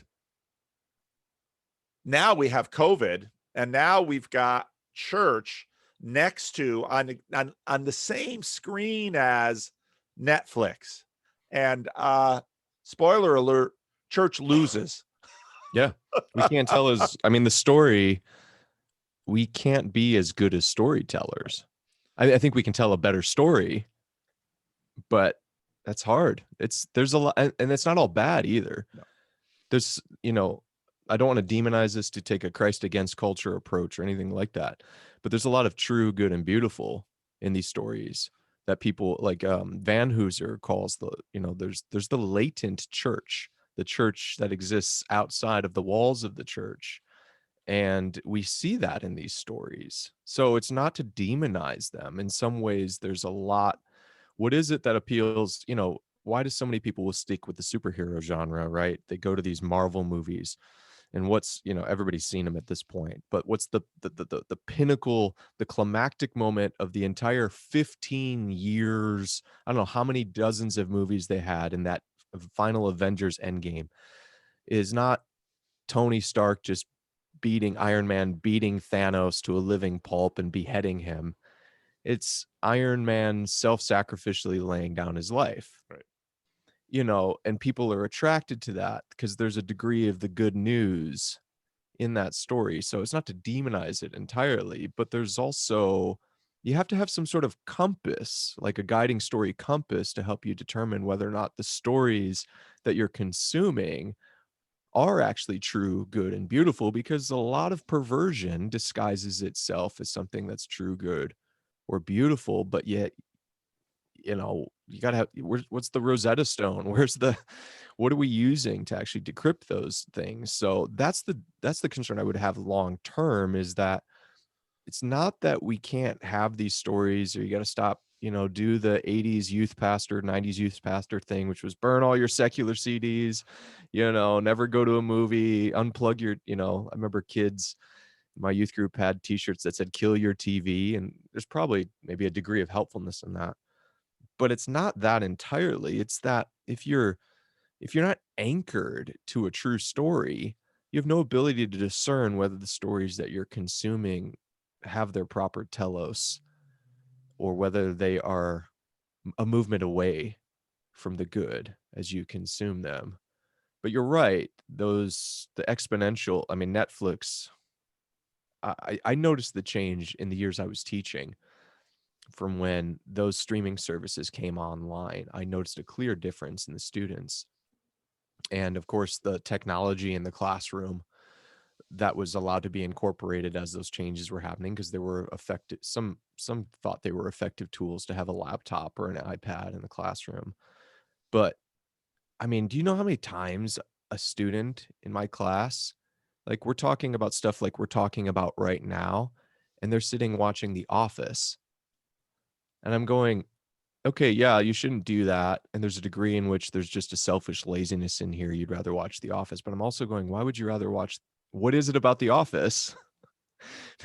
now we have COVID, and now we've got church next to on the same screen as Netflix. And spoiler alert, church loses. Yeah. We can't tell as I mean, the story, we can't be as good as storytellers. I think we can tell a better story, but that's hard. There's a lot, and it's not all bad either. No. There's, I don't want to demonize this to take a Christ against culture approach or anything like that, but there's a lot of true, good, and beautiful in these stories that people like Van Hooser calls there's the latent church, the church that exists outside of the walls of the church. And we see that in these stories. So it's not to demonize them. In some ways, there's a lot. What is it that appeals? Why do so many people will stick with the superhero genre, right? They go to these Marvel movies, and everybody's seen them at this point. But what's the pinnacle, the climactic moment of the entire 15 years? I don't know how many dozens of movies they had in that final Avengers Endgame, is not Tony Stark just beating Iron Man, beating Thanos to a living pulp and beheading him. It's Iron Man self-sacrificially laying down his life. Right. And people are attracted to that because there's a degree of the good news in that story. So it's not to demonize it entirely, but there's also, you have to have some sort of compass, like a guiding story compass, to help you determine whether or not the stories that you're consuming are actually true, good, and beautiful, because a lot of perversion disguises itself as something that's true, good, or beautiful, but yet, you gotta have, what's the Rosetta Stone? What are we using to actually decrypt those things? So that's the concern I would have long term, is that it's not that we can't have these stories, or you got to stop, do the 80s youth pastor, 90s youth pastor thing, which was burn all your secular CDs, never go to a movie, unplug your, I remember kids, my youth group had t-shirts that said kill your TV, and there's probably maybe a degree of helpfulness in that. But it's not that entirely. It's that if you're not anchored to a true story, you have no ability to discern whether the stories that you're consuming have their proper telos, or whether they are a movement away from the good as you consume them. But you're right, the exponential, I mean, Netflix, I noticed the change in the years I was teaching from when those streaming services came online. I noticed a clear difference in the students. And of course, the technology in the classroom that was allowed to be incorporated as those changes were happening, because there were effective, some thought they were effective tools to have a laptop or an iPad in the classroom. But I mean, do you know how many times a student in my class, like, we're talking about stuff like we're talking about right now, and they're sitting watching The Office, and I'm going, okay, yeah, you shouldn't do that. And there's a degree in which there's just a selfish laziness in here. You'd rather watch The Office. But I'm also going, why would you rather watch? What is it about The Office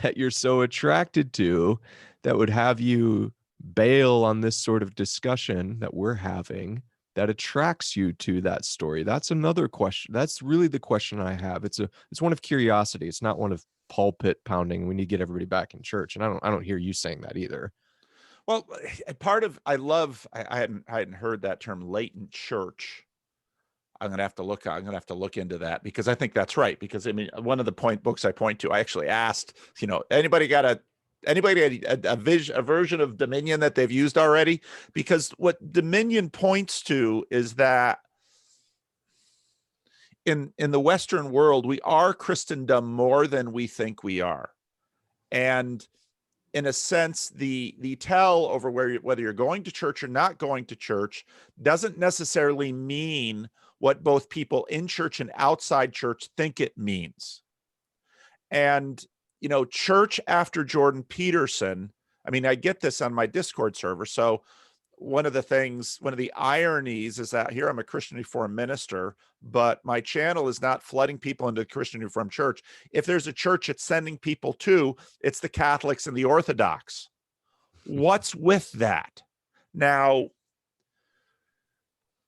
that you're so attracted to that would have you bail on this sort of discussion that we're having, that attracts you to that story? That's another question. That's really the question I have. It's one of curiosity. It's not one of pulpit pounding. We need to get everybody back in church. And I don't hear you saying that either. Well, part of I hadn't heard that term, latent church. I'm gonna have to look into that, because I think that's right. Because I mean, one of the books I point to, I actually asked, anybody got a version of Dominion that they've used already? Because what Dominion points to is that in the Western world, we are Christendom more than we think we are. And in a sense, the tell over whether you're going to church or not going to church doesn't necessarily mean what both people in church and outside church think it means. And, church after Jordan Peterson, I mean, I get this on my Discord server. So one of the ironies is that here I'm a Christian Reformed minister, but my channel is not flooding people into the Christian Reformed Church. If there's a church it's sending people to, it's the Catholics and the Orthodox. What's with that? Now,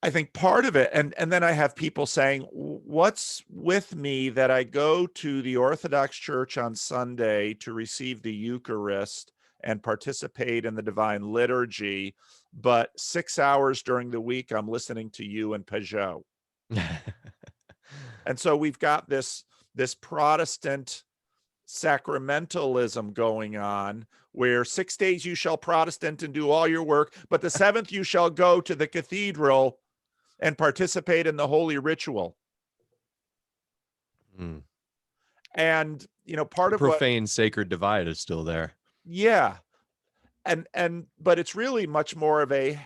I think part of it, and then I have people saying, what's with me that I go to the Orthodox Church on Sunday to receive the Eucharist and participate in the Divine Liturgy, but 6 hours during the week I'm listening to you and Peugeot. And so we've got this Protestant sacramentalism going on, where 6 days you shall Protestant and do all your work, but the seventh you shall go to the cathedral and participate in the holy ritual. And part the of profane sacred divide is still there. Yeah. But it's really much more of a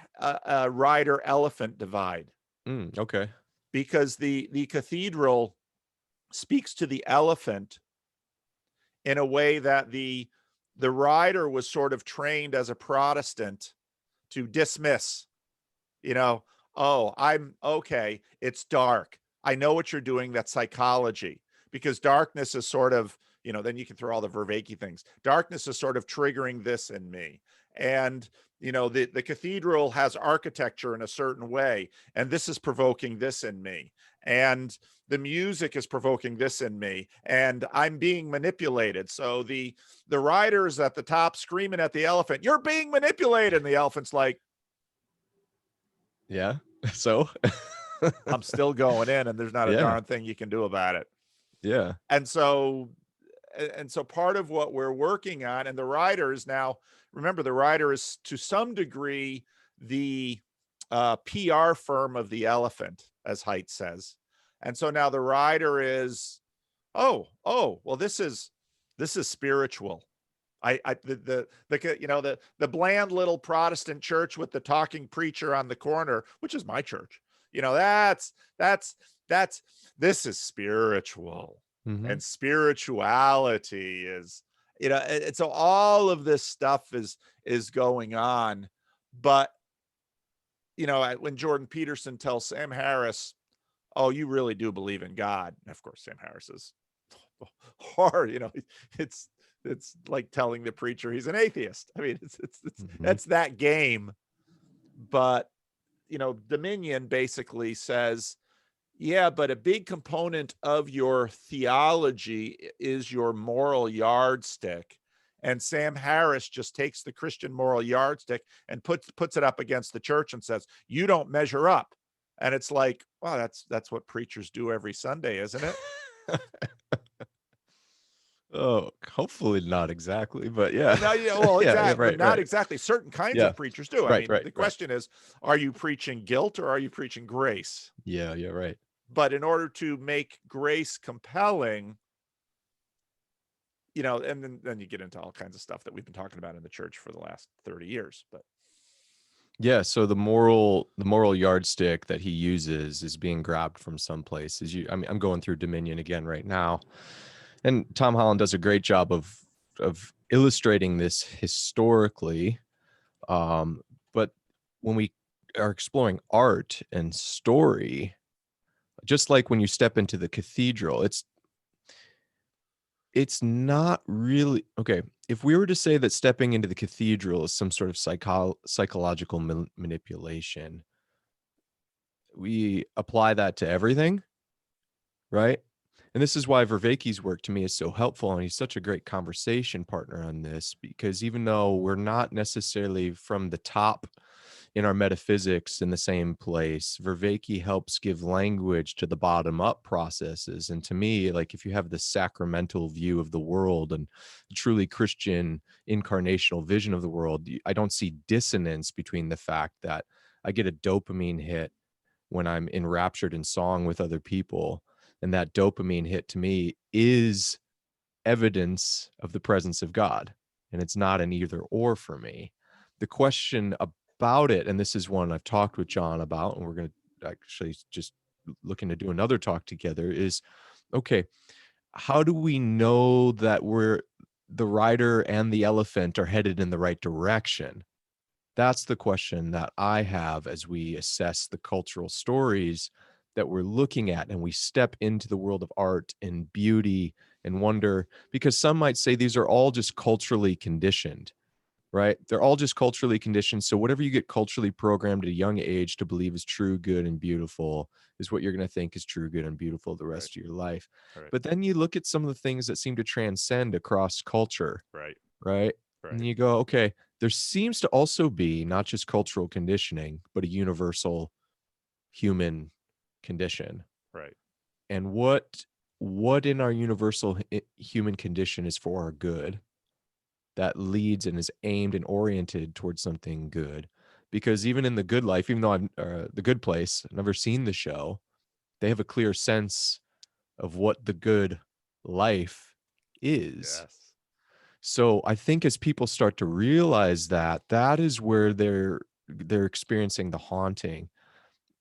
rider elephant divide. Okay. Because the cathedral speaks to the elephant in a way that the rider was sort of trained as a Protestant to dismiss. Oh, I'm okay. It's dark. I know what you're doing. That's psychology. Because darkness is sort of, then you can throw all the Vervaeke things. Darkness is sort of triggering this in me. And, the cathedral has architecture in a certain way, and this is provoking this in me. And the music is provoking this in me, and I'm being manipulated. So the riders at the top screaming at the elephant, "You're being manipulated." And the elephant's like, yeah, so I'm still going in, and there's not a Yeah. darn thing you can do about it. Yeah. And so part of what we're working on, and the rider is now, remember, the rider is to some degree the PR firm of the elephant, as Haidt says. And so now the rider is, well, this is spiritual. The bland little Protestant church with the talking preacher on the corner, which is my church, this is spiritual. And spirituality is, so all of this stuff is going on. But, when Jordan Peterson tells Sam Harris, "Oh, you really do believe in God," and of course, Sam Harris is hard, it's like telling the preacher he's an atheist. I mean, it's that's that game. But, Dominion basically says, yeah, but a big component of your theology is your moral yardstick. And Sam Harris just takes the Christian moral yardstick and puts it up against the church and says, "You don't measure up." And it's like, well, that's what preachers do every Sunday, isn't it? Oh, hopefully not exactly, but yeah. Well, Yeah, exactly. right, Not right. exactly. Certain kinds Yeah. of preachers do. I Right, mean, right, the question is, are you preaching guilt or are you preaching grace? Yeah, right. But in order to make grace compelling, and then you get into all kinds of stuff that we've been talking about in the church for the last 30 years. But yeah, so the moral yardstick that he uses is being grabbed from some places. I'm going through Dominion again right now, and Tom Holland does a great job of illustrating this historically. But when we are exploring art and story, just like when you step into the cathedral, it's not really okay. If we were to say that stepping into the cathedral is some sort of psychological manipulation, we apply that to everything, right? And this is why Vervaeke's work to me is so helpful, and he's such a great conversation partner on this, because even though we're not necessarily from the top in our metaphysics in the same place, Vervaeke helps give language to the bottom up processes. And to me, like, if you have the sacramental view of the world and truly Christian incarnational vision of the world, I don't see dissonance between the fact that I get a dopamine hit when I'm enraptured in song with other people. And that dopamine hit to me is evidence of the presence of God. And it's not an either or for me. The question about it, and this is one I've talked with John about, and we're going to actually just looking to do another talk together, is, okay, how do we know that the rider and the elephant are headed in the right direction? That's the question that I have as we assess the cultural stories that we're looking at and we step into the world of art and beauty and wonder, because some might say these are all just culturally conditioned, right? They're all just culturally conditioned. So whatever you get culturally programmed at a young age to believe is true, good, and beautiful is what you're going to think is true, good, and beautiful the Right. rest of your life. Right. But then you look at some of the things that seem to transcend across culture, Right. right? And Right. you go, okay, there seems to also be not just cultural conditioning, but a universal human condition. Right. And what in our universal human condition is for our good, that leads and is aimed and oriented towards something good? Because even in The Good Life, even though I'm The Good Place, I've never seen the show, they have a clear sense of what the good life is. Yes. So I think as people start to realize that, that is where they're experiencing the haunting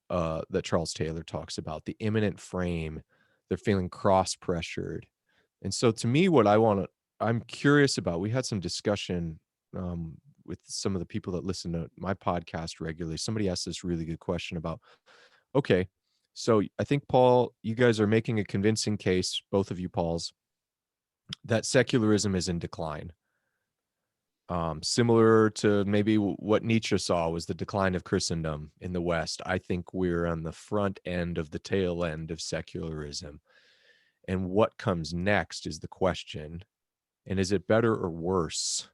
that Charles Taylor talks about, the imminent frame. They're feeling cross pressured. And so to me, I'm curious about, we had some discussion with some of the people that listen to my podcast regularly. Somebody asked this really good question about, okay, so I think, Paul, you guys are making a convincing case, both of you Pauls, that secularism is in decline. Similar to maybe what Nietzsche saw was the decline of Christendom in the West. I think we're on the front end of the tail end of secularism. And what comes next is the question. And is it better or worse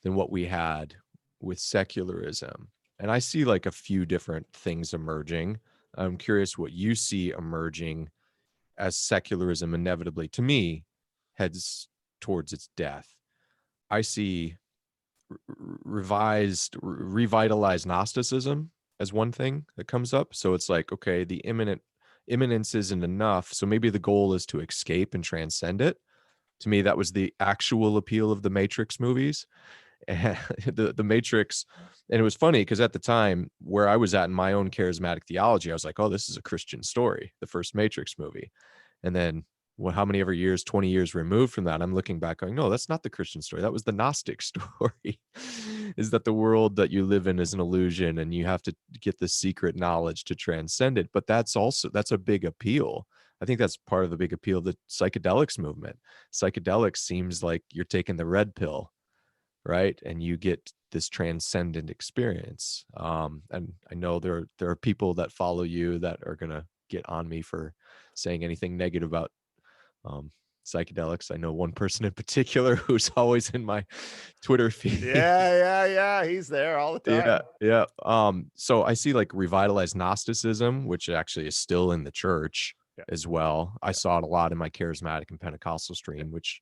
than what we had with secularism? And I see like a few different things emerging. I'm curious what you see emerging as secularism inevitably, to me, heads towards its death. I see revitalized Gnosticism as one thing that comes up. So it's like, okay, the imminence isn't enough. So maybe the goal is to escape and transcend it. To me, that was the actual appeal of the Matrix movies. And the Matrix, and it was funny because at the time where I was at in my own charismatic theology, I was like, oh, this is a Christian story, the first Matrix movie. And then, well, how many ever years, 20 years removed from that, I'm looking back going, no, that's not the Christian story. That was the Gnostic story. Is that the world that you live in is an illusion and you have to get the secret knowledge to transcend it. But that's a big appeal. I think that's part of the big appeal of the psychedelics movement. Psychedelics seems like you're taking the red pill, right? And you get this transcendent experience. And I know there are people that follow you that are gonna get on me for saying anything negative about um, psychedelics. I know one person in particular who's always in my Twitter feed. Yeah. He's there all the Yeah, time. yeah. So I see like revitalized Gnosticism, which actually is still in the church Yeah. as well. I Yeah. saw it a lot in my charismatic and Pentecostal stream, which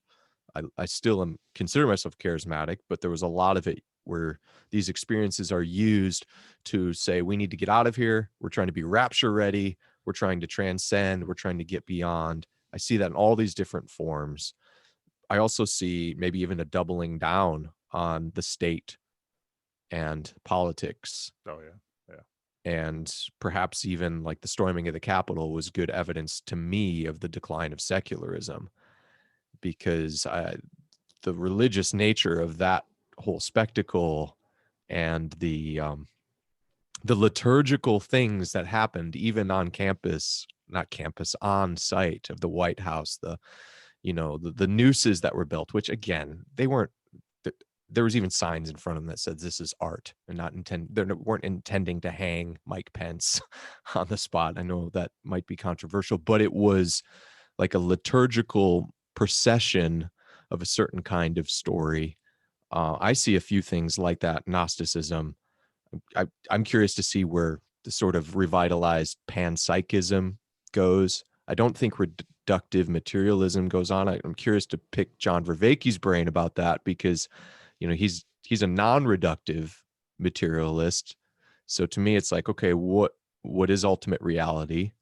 I still am consider myself charismatic, but there was a lot of it where these experiences are used to say, we need to get out of here. We're trying to be rapture ready. We're trying to transcend. We're trying to get beyond. I see that in all these different forms. I also see maybe even a doubling down on the state and politics, Oh yeah. Yeah. and perhaps even like the storming of the Capitol was good evidence to me of the decline of secularism, because the religious nature of that whole spectacle and the liturgical things that happened even on campus, not campus, on site of the White House, the nooses that were built, which again, they weren't, there was even signs in front of them that said this is art and not they weren't intending to hang Mike Pence on the spot. I know that might be controversial, but it was like a liturgical procession of a certain kind of story. I see a few things like that. Gnosticism. I'm curious to see where the sort of revitalized panpsychism goes. I don't think reductive materialism goes on. I'm curious to pick John Vervaeke's brain about that, because he's a non-reductive materialist. So to me, it's like, okay, what is ultimate reality?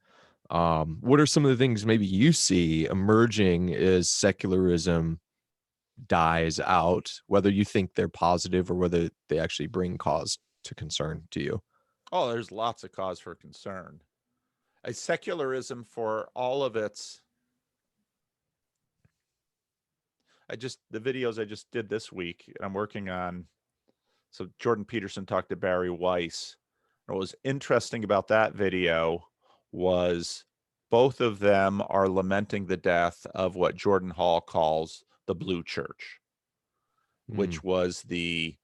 What are some of the things maybe you see emerging as secularism dies out, whether you think they're positive or whether they actually bring cause to concern to you? Oh, there's lots of cause for concern. A secularism, for all of its the videos I just did this week, and I'm working on. So Jordan Peterson talked to Barry Weiss. What was interesting about that video was both of them are lamenting the death of what Jordan Hall calls the Blue Church, which was the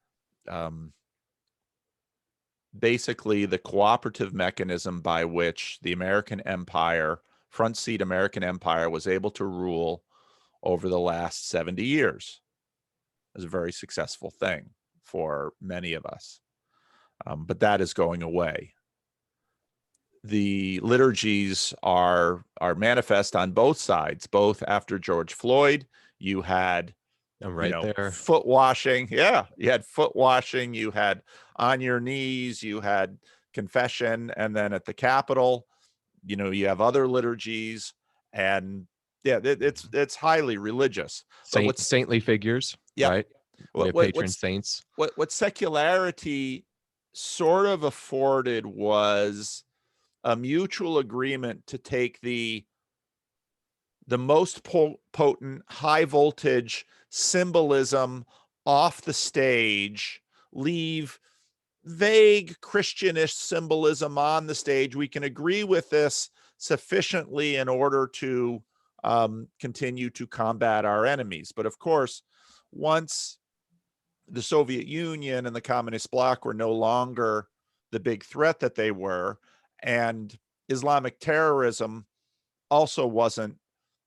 basically the cooperative mechanism by which the American empire, front seat American empire, was able to rule over the last 70 years. It was a very successful thing for many of us. But that is going away. The liturgies are manifest on both sides. Both after George Floyd, you had I'm right there. foot washing. Yeah, you had foot washing. You had on your knees. You had confession, and then at the Capitol, you have other liturgies, and yeah, it's highly religious. But what's Saintly figures, yeah, right? We have patron what's saints. what secularity sort of afforded was a mutual agreement to take the most potent high voltage symbolism off the stage, leave vague Christianish symbolism on the stage. We can agree with this sufficiently in order to continue to combat our enemies. But of course, once the Soviet Union and the communist bloc were no longer the big threat that they were, and Islamic terrorism also wasn't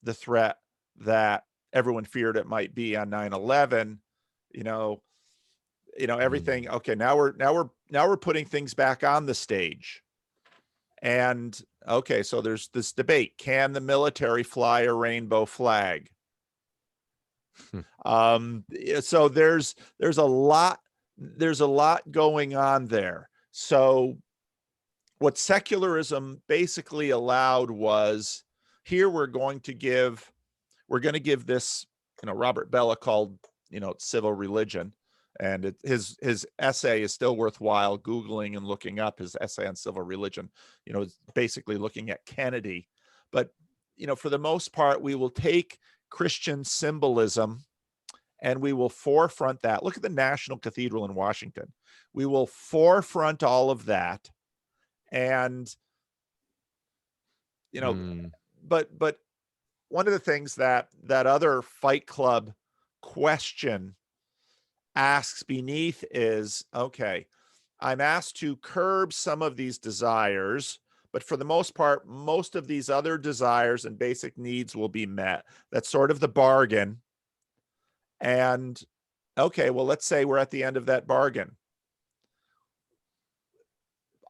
the threat that everyone feared it might be on 9/11, everything. Okay, now we're putting things back on the stage. And okay, so there's this debate: can the military fly a rainbow flag? So there's a lot going on there. So what secularism basically allowed was, here we're going to give this, Robert Bellah called, civil religion. And his essay is still worthwhile Googling and looking up. His essay on civil religion, it's basically looking at Kennedy. But, for the most part, we will take Christian symbolism and we will forefront that. Look at the National Cathedral in Washington. We will forefront all of that. And, but one of the things that other Fight Club question asks beneath is, okay, I'm asked to curb some of these desires, but for the most part, most of these other desires and basic needs will be met. That's sort of the bargain. And okay, well, let's say we're at the end of that bargain.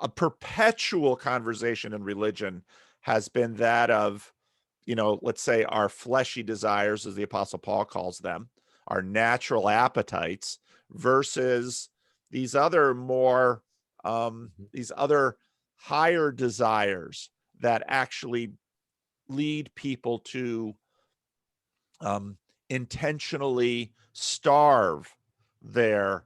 A perpetual conversation in religion has been that of, let's say our fleshy desires, as the Apostle Paul calls them, our natural appetites, versus these other more, these other higher desires that actually lead people to intentionally starve their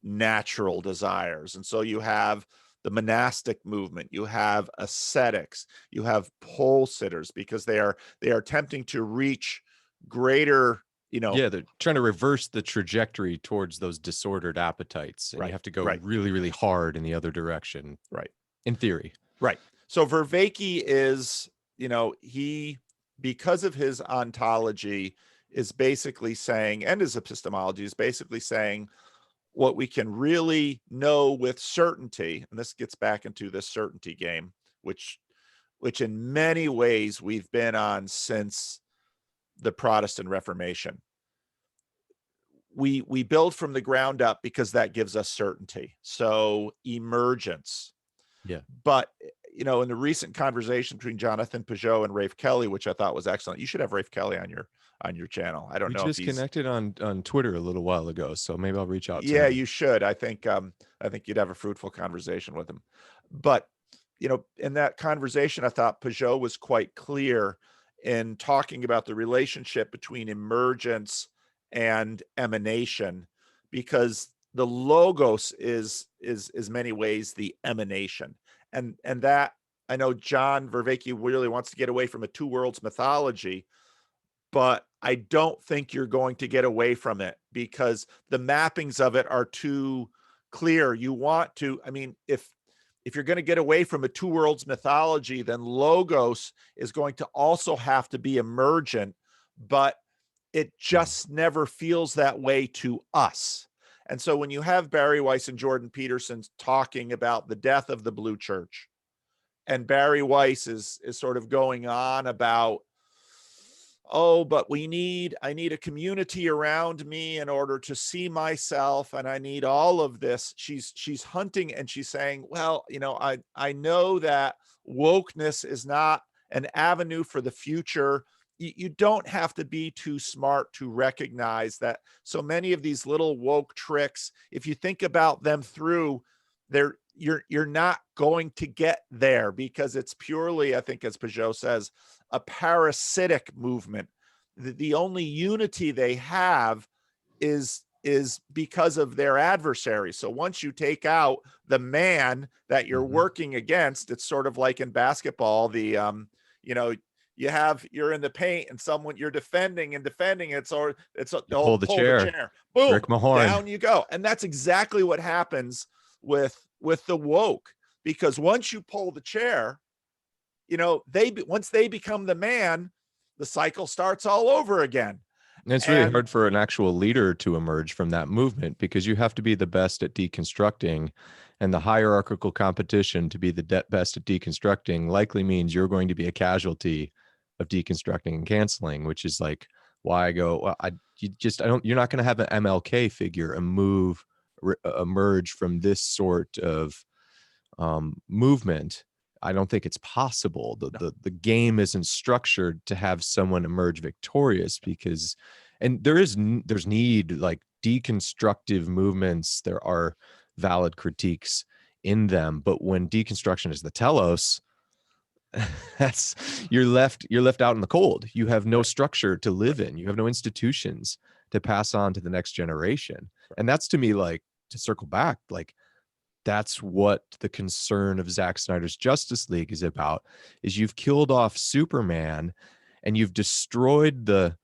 natural desires. And so you have the monastic movement, you have ascetics, you have pole sitters, because they are attempting to reach greater, they're trying to reverse the trajectory towards those disordered appetites, and right, you have to go right, really, really hard in the other direction, right, in theory. right. So Vervaeke is, he, because of his ontology, is basically saying, and his epistemology is basically saying, what we can really know with certainty, and this gets back into this certainty game, which in many ways we've been on since the Protestant Reformation. We build from the ground up because that gives us certainty. So emergence. Yeah. But, in the recent conversation between Jonathan Peugeot and Rafe Kelly, which I thought was excellent. You should have Rafe Kelly on your channel. I don't know if We just connected on Twitter a little while ago, so maybe I'll reach out to him. You should. I think you'd have a fruitful conversation with him. But, in that conversation, I thought Peugeot was quite clear in talking about the relationship between emergence and emanation, because the logos is many ways the emanation. And that, I know John Vervaeke really wants to get away from a two worlds mythology, but I don't think you're going to get away from it because the mappings of it are too clear. You want to, I mean, if you're going to get away from a two worlds mythology, then logos is going to also have to be emergent, but it just never feels that way to us. And so when you have Barry Weiss and Jordan Peterson talking about the death of the Blue Church, and Barry Weiss is sort of going on about, oh, but I need a community around me in order to see myself, and I need all of this. She's hunting, and she's saying, well, you know, I know that wokeness is not an avenue for the future. You don't have to be too smart to recognize that so many of these little woke tricks, if you think about them through, they're you're not going to get there because it's purely, I think, as Peugeot says, a parasitic movement. The only unity they have is because of their adversary. So once you take out the man that you're working against, it's sort of like in basketball, the you know, you're in the paint and someone you're defending and defending, You pull the pull the chair. chair, boom, Rick Mahorn. down you go. And that's exactly what happens with the woke, because once you pull the chair, you know, once they become the man, the cycle starts all over again. And it's really And hard for an actual leader to emerge from that movement because you have to be the best at deconstructing, and the hierarchical competition to be the best at deconstructing likely means you're going to be a casualty of deconstructing and canceling, which is like why I go, well, you're not going to have an MLK figure emerge from this sort of movement. I don't think it's possible. The game isn't structured to have someone emerge victorious because, and there's need, like deconstructive movements, there are valid critiques in them, but when deconstruction is the telos, that's you're left out in the cold. You have no structure to live in. You have no institutions to pass on to the next generation. And that's, to me, like, to circle back, like that's what the concern of Zack Snyder's Justice League is about, is you've killed off Superman and you've destroyed the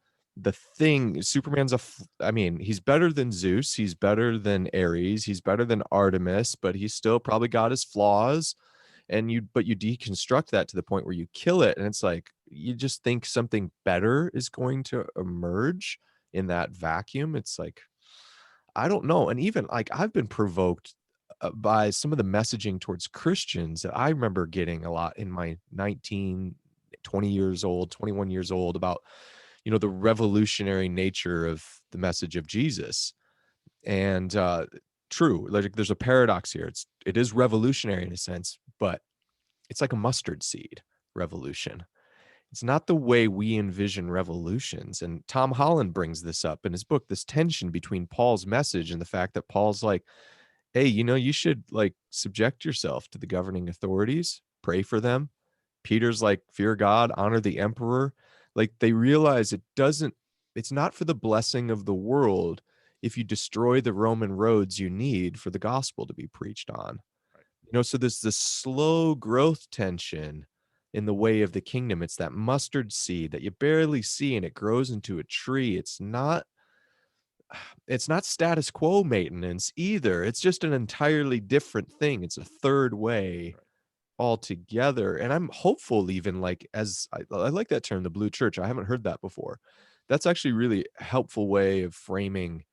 thing. Superman's I mean, he's better than Zeus, he's better than Ares, he's better than Artemis, but he's still probably got his flaws. And you deconstruct that to the point where you kill it, and it's like you just think something better is going to emerge in that vacuum. It's like, I don't know. And even like I've been provoked by some of the messaging towards Christians that I remember getting a lot in my 19, 20 years old, 21 years old, about, you know, the revolutionary nature of the message of Jesus. And true, like there's a paradox here. It is revolutionary in a sense, but it's like a mustard seed revolution. It's not the way we envision revolutions. And Tom Holland brings this up in his book, this tension between Paul's message and the fact that Paul's like, hey, you know, you should like subject yourself to the governing authorities, pray for them. Peter's like, fear God, honor the emperor. Like they realize it's not for the blessing of the world if you destroy the Roman roads you need for the gospel to be preached on. You know, so there's this slow growth tension in the way of the kingdom. It's that mustard seed that you barely see and it grows into a tree. It's not status quo maintenance either. It's just an entirely different thing. It's a third way altogether. And I'm hopeful, even like, as I like that term, the Blue Church. I haven't heard that before. That's actually really helpful way of framing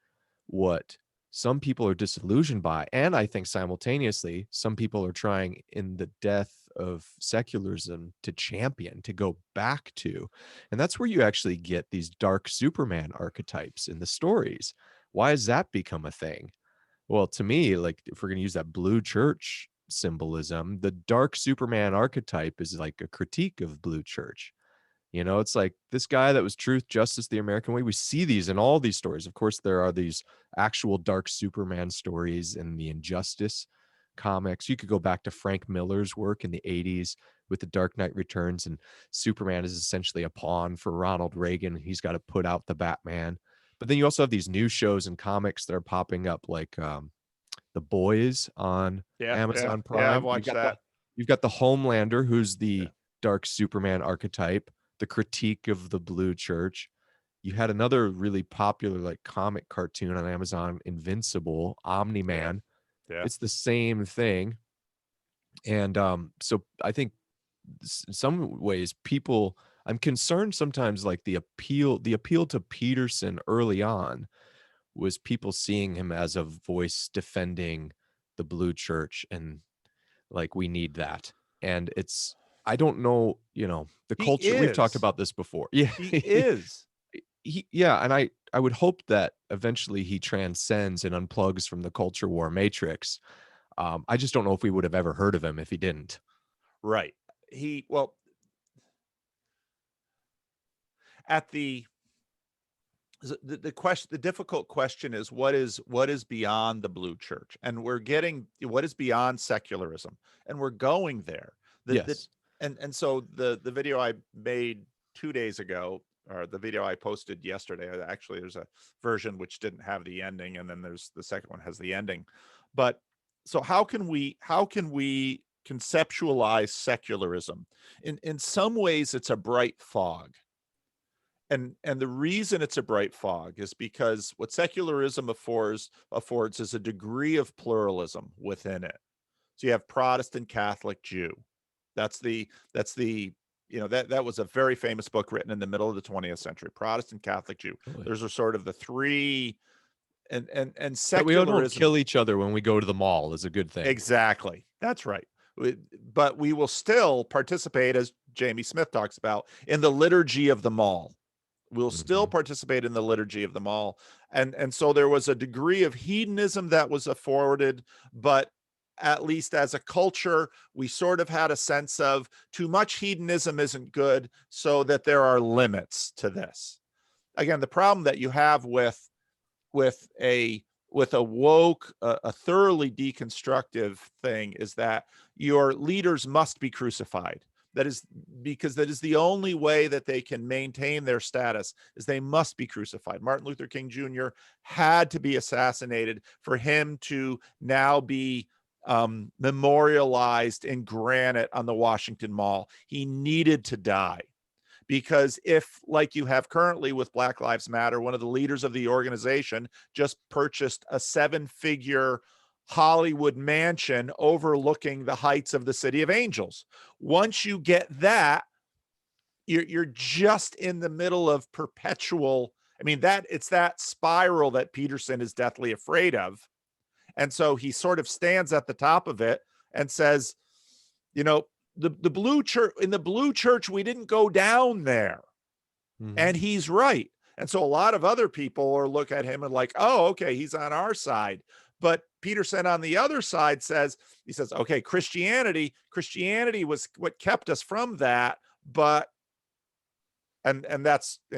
what some people are disillusioned by. And I think simultaneously, some people are trying in the death of secularism to champion, to go back to. And that's where you actually get these dark Superman archetypes in the stories. Why has that become a thing? Well, to me, like if we're going to use that Blue Church symbolism, the dark Superman archetype is like a critique of Blue Church. You know, it's like this guy that was truth, justice, the American way. We see these in all these stories. Of course, there are these actual dark Superman stories in the Injustice comics. You could go back to Frank Miller's work in the 80s with the Dark Knight Returns, and Superman is essentially a pawn for Ronald Reagan. He's got to put out the Batman. But then you also have these new shows and comics that are popping up, like The Boys on Amazon I've Prime. watched that. You've got the Homelander, who's the dark Superman archetype, the critique of the Blue Church. You had another really popular like comic cartoon on Amazon, Invincible, Yeah. Omni-Man. Yeah. It's the same thing. And so I think in some ways people, I'm concerned sometimes like the appeal to Peterson early on was people seeing him as a voice defending the blue church, and like we need that. And it's, I don't know, the He culture, we've talked is. about this before. Yeah. He is. Yeah, and I would hope that eventually he transcends and unplugs from the culture war matrix. I just don't know if we would have ever heard of him if he didn't. Right. Well, at the question, the difficult question is what is beyond the blue church, and we're getting what is beyond secularism, and we're going there. The Yes. and so the video I made 2 days ago, or the video I posted yesterday, actually there's a version which didn't have the ending, and then there's the second one has the ending. But so how can we conceptualize secularism? In some ways it's a bright fog, and the reason it's a bright fog is because what secularism affords is a degree of pluralism within it. So you have Protestant, Catholic, Jew. That's the that was a very famous book written in the middle of the 20th century. Protestant, Catholic, Jew. Totally. Those are sort of the three, and That we all don't secularism. kill each other when we go to the mall is a good thing. Exactly. That's right. But we will still participate, as Jamie Smith talks about, in the liturgy of the mall. We'll still Mhm. participate in the liturgy of the mall. And so there was a degree of hedonism that was afforded, but at least as a culture, we sort of had a sense of too much hedonism isn't good, so that there are limits to this. Again, the problem that you have with a with a woke, a thoroughly deconstructive thing is that your leaders must be crucified. That is because that is the only way that they can maintain their status, is they must be crucified. Martin Luther King Jr. had to be assassinated for him to now be memorialized in granite on the Washington Mall. He needed to die. Because if, like you have currently with Black Lives Matter, one of the leaders of the organization just purchased a 7-figure Hollywood mansion overlooking the heights of the City of Angels. Once you get that, you're just in the middle of perpetual. I mean, it's that spiral that Peterson is deathly afraid of. And so he sort of stands at the top of it and says, you know, the blue church, in the blue church, we didn't go down there. Mhm. And he's right. And so a lot of other people are look at him and like, oh, okay, he's on our side. But Peterson on the other side says, okay, Christianity was what kept us from that. But and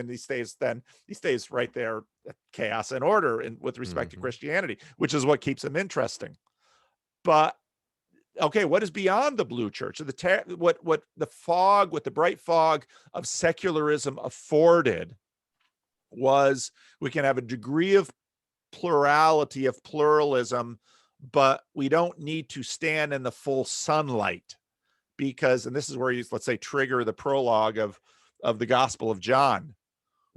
he stays right there at chaos and order with respect to Mhm. Christianity, which is what keeps him interesting. But okay, what is beyond the blue church? What the bright fog of secularism afforded was we can have a degree of plurality, of pluralism, but we don't need to stand in the full sunlight, because, and this is where you, let's say, trigger the prologue of the Gospel of John.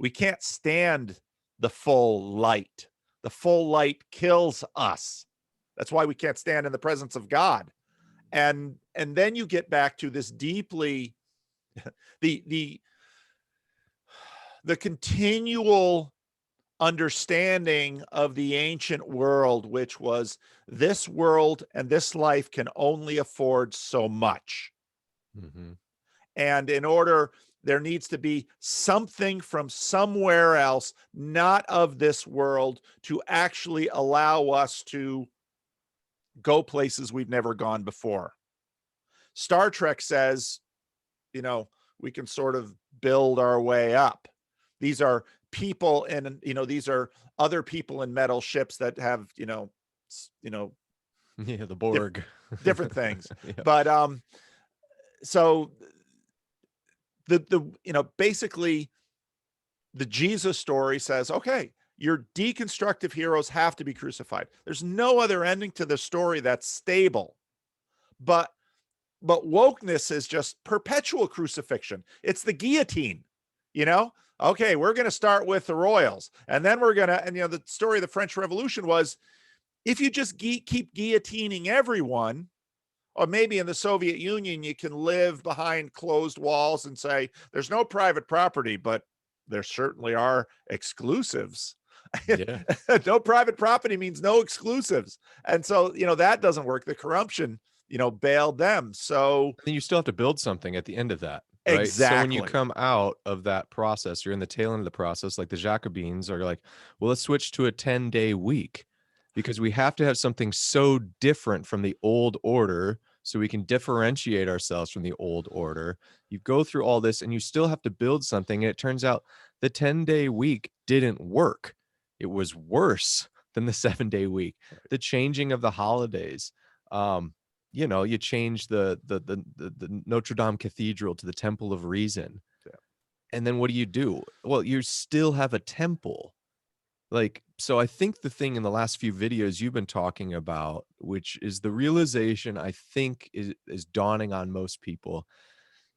We can't stand the full light. The full light kills us. That's why we can't stand in the presence of God. And then you get back to this deeply the the continual understanding of the ancient world, which was this world and this life can only afford so much. Mhm. And there needs to be something from somewhere else, not of this world, to actually allow us to go places we've never gone before. Star Trek says, we can sort of build our way up. These are people, and these are other people in metal ships that have Yeah, the diff- Borg. different things. Yeah. But so basically the Jesus story says, okay, your deconstructive heroes have to be crucified. There's no other ending to the story that's stable. But wokeness is just perpetual crucifixion. It's the guillotine. you know, okay, we're going to start with the royals, and then we're going to, and the story of the French Revolution was, if you just keep guillotining everyone, or maybe in the Soviet Union, you can live behind closed walls and say there's no private property, but there certainly are exclusives. Yeah. No private property means no exclusives. And so, that doesn't work. The corruption, bailed them. So Then you still have to build something at the end of that, right? So when you exactly. come out of that process, you're in the tail end of the process, like the Jacobins are like, well, let's switch to a 10-day week because we have to have something so different from the old order so we can differentiate ourselves from the old order. You go through all this and you still have to build something. And it turns out the 10-day week didn't work. It was worse than the 7-day week. The changing of the holidays. You change the Notre Dame Cathedral to the Temple of Reason. Yeah. And then what do? Well, you still have a temple. Like, so I think the thing in the last few videos you've been talking about, which is the realization I think is dawning on most people,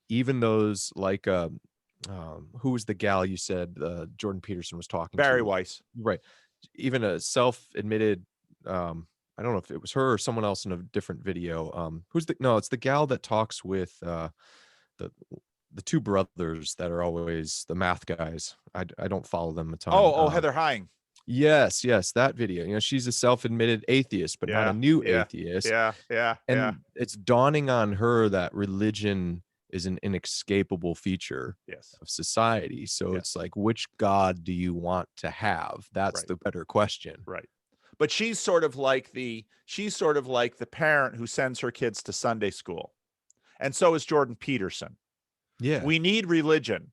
even those like who was the gal you said Jordan Peterson was talking Barry to? Weiss. Right. Even a self-admitted I don't know if it was her or someone else in a different video. It's the gal that talks with the the two brothers that are always the math guys. I don't follow them a ton. Oh, Heather Hine. Yes, that video. She's a self-admitted atheist, but not a Yeah. new Yeah. atheist. Yeah. Yeah. Yeah. And it's dawning on her that religion is an inescapable feature Yes. of society. So it's Yes. like, which God do you want to have? That's Right. the better question. Right. But she's sort of like the parent who sends her kids to Sunday school. And so is Jordan Peterson. Yeah. We need religion,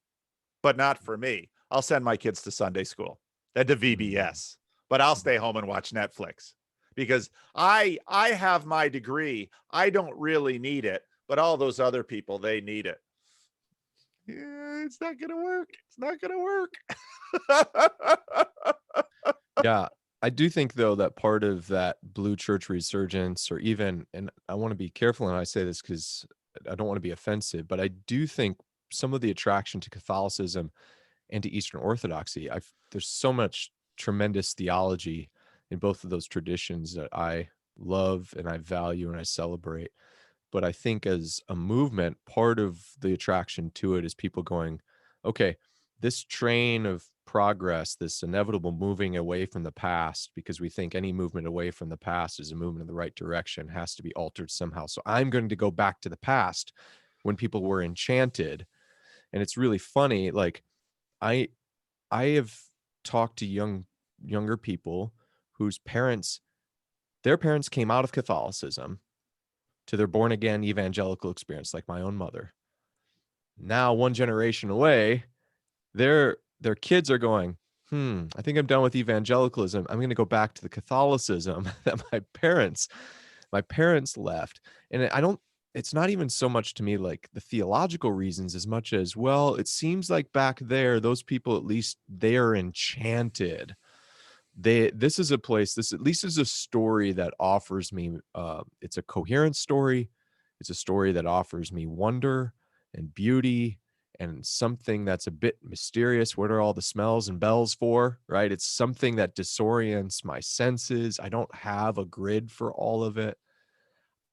but not for me. I'll send my kids to Sunday school and to VBS, but I'll stay home and watch Netflix because I have my degree. I don't really need it, but all those other people, they need it. Yeah, it's not going to work. It's not going to work. Yeah. I do think though that part of that blue church resurgence, or even, and I want to be careful when I say this because I don't want to be offensive, but I do think some of the attraction to Catholicism and to Eastern Orthodoxy, there's so much tremendous theology in both of those traditions that I love and I value and I celebrate. But I think as a movement, part of the attraction to it is people going, okay, this train of progress, this inevitable moving away from the past, because we think any movement away from the past is a movement in the right direction, has to be altered somehow. So I'm going to go back to the past when people were enchanted. And it's really funny. Like I have talked to younger people whose their parents came out of Catholicism to their born again evangelical experience, like my own mother. Now, one generation away, their kids are going, I think I'm done with evangelicalism. I'm going to go back to the Catholicism that my parents left. And it's not even so much to me like the theological reasons as much as, well, it seems like back there, those people, at least they're enchanted. This is a place, this at least is a story that offers me, it's a coherent story. It's a story that offers me wonder and beauty and something that's a bit mysterious. What are all the smells and bells for, right? It's something that disorients my senses. I don't have a grid for all of it.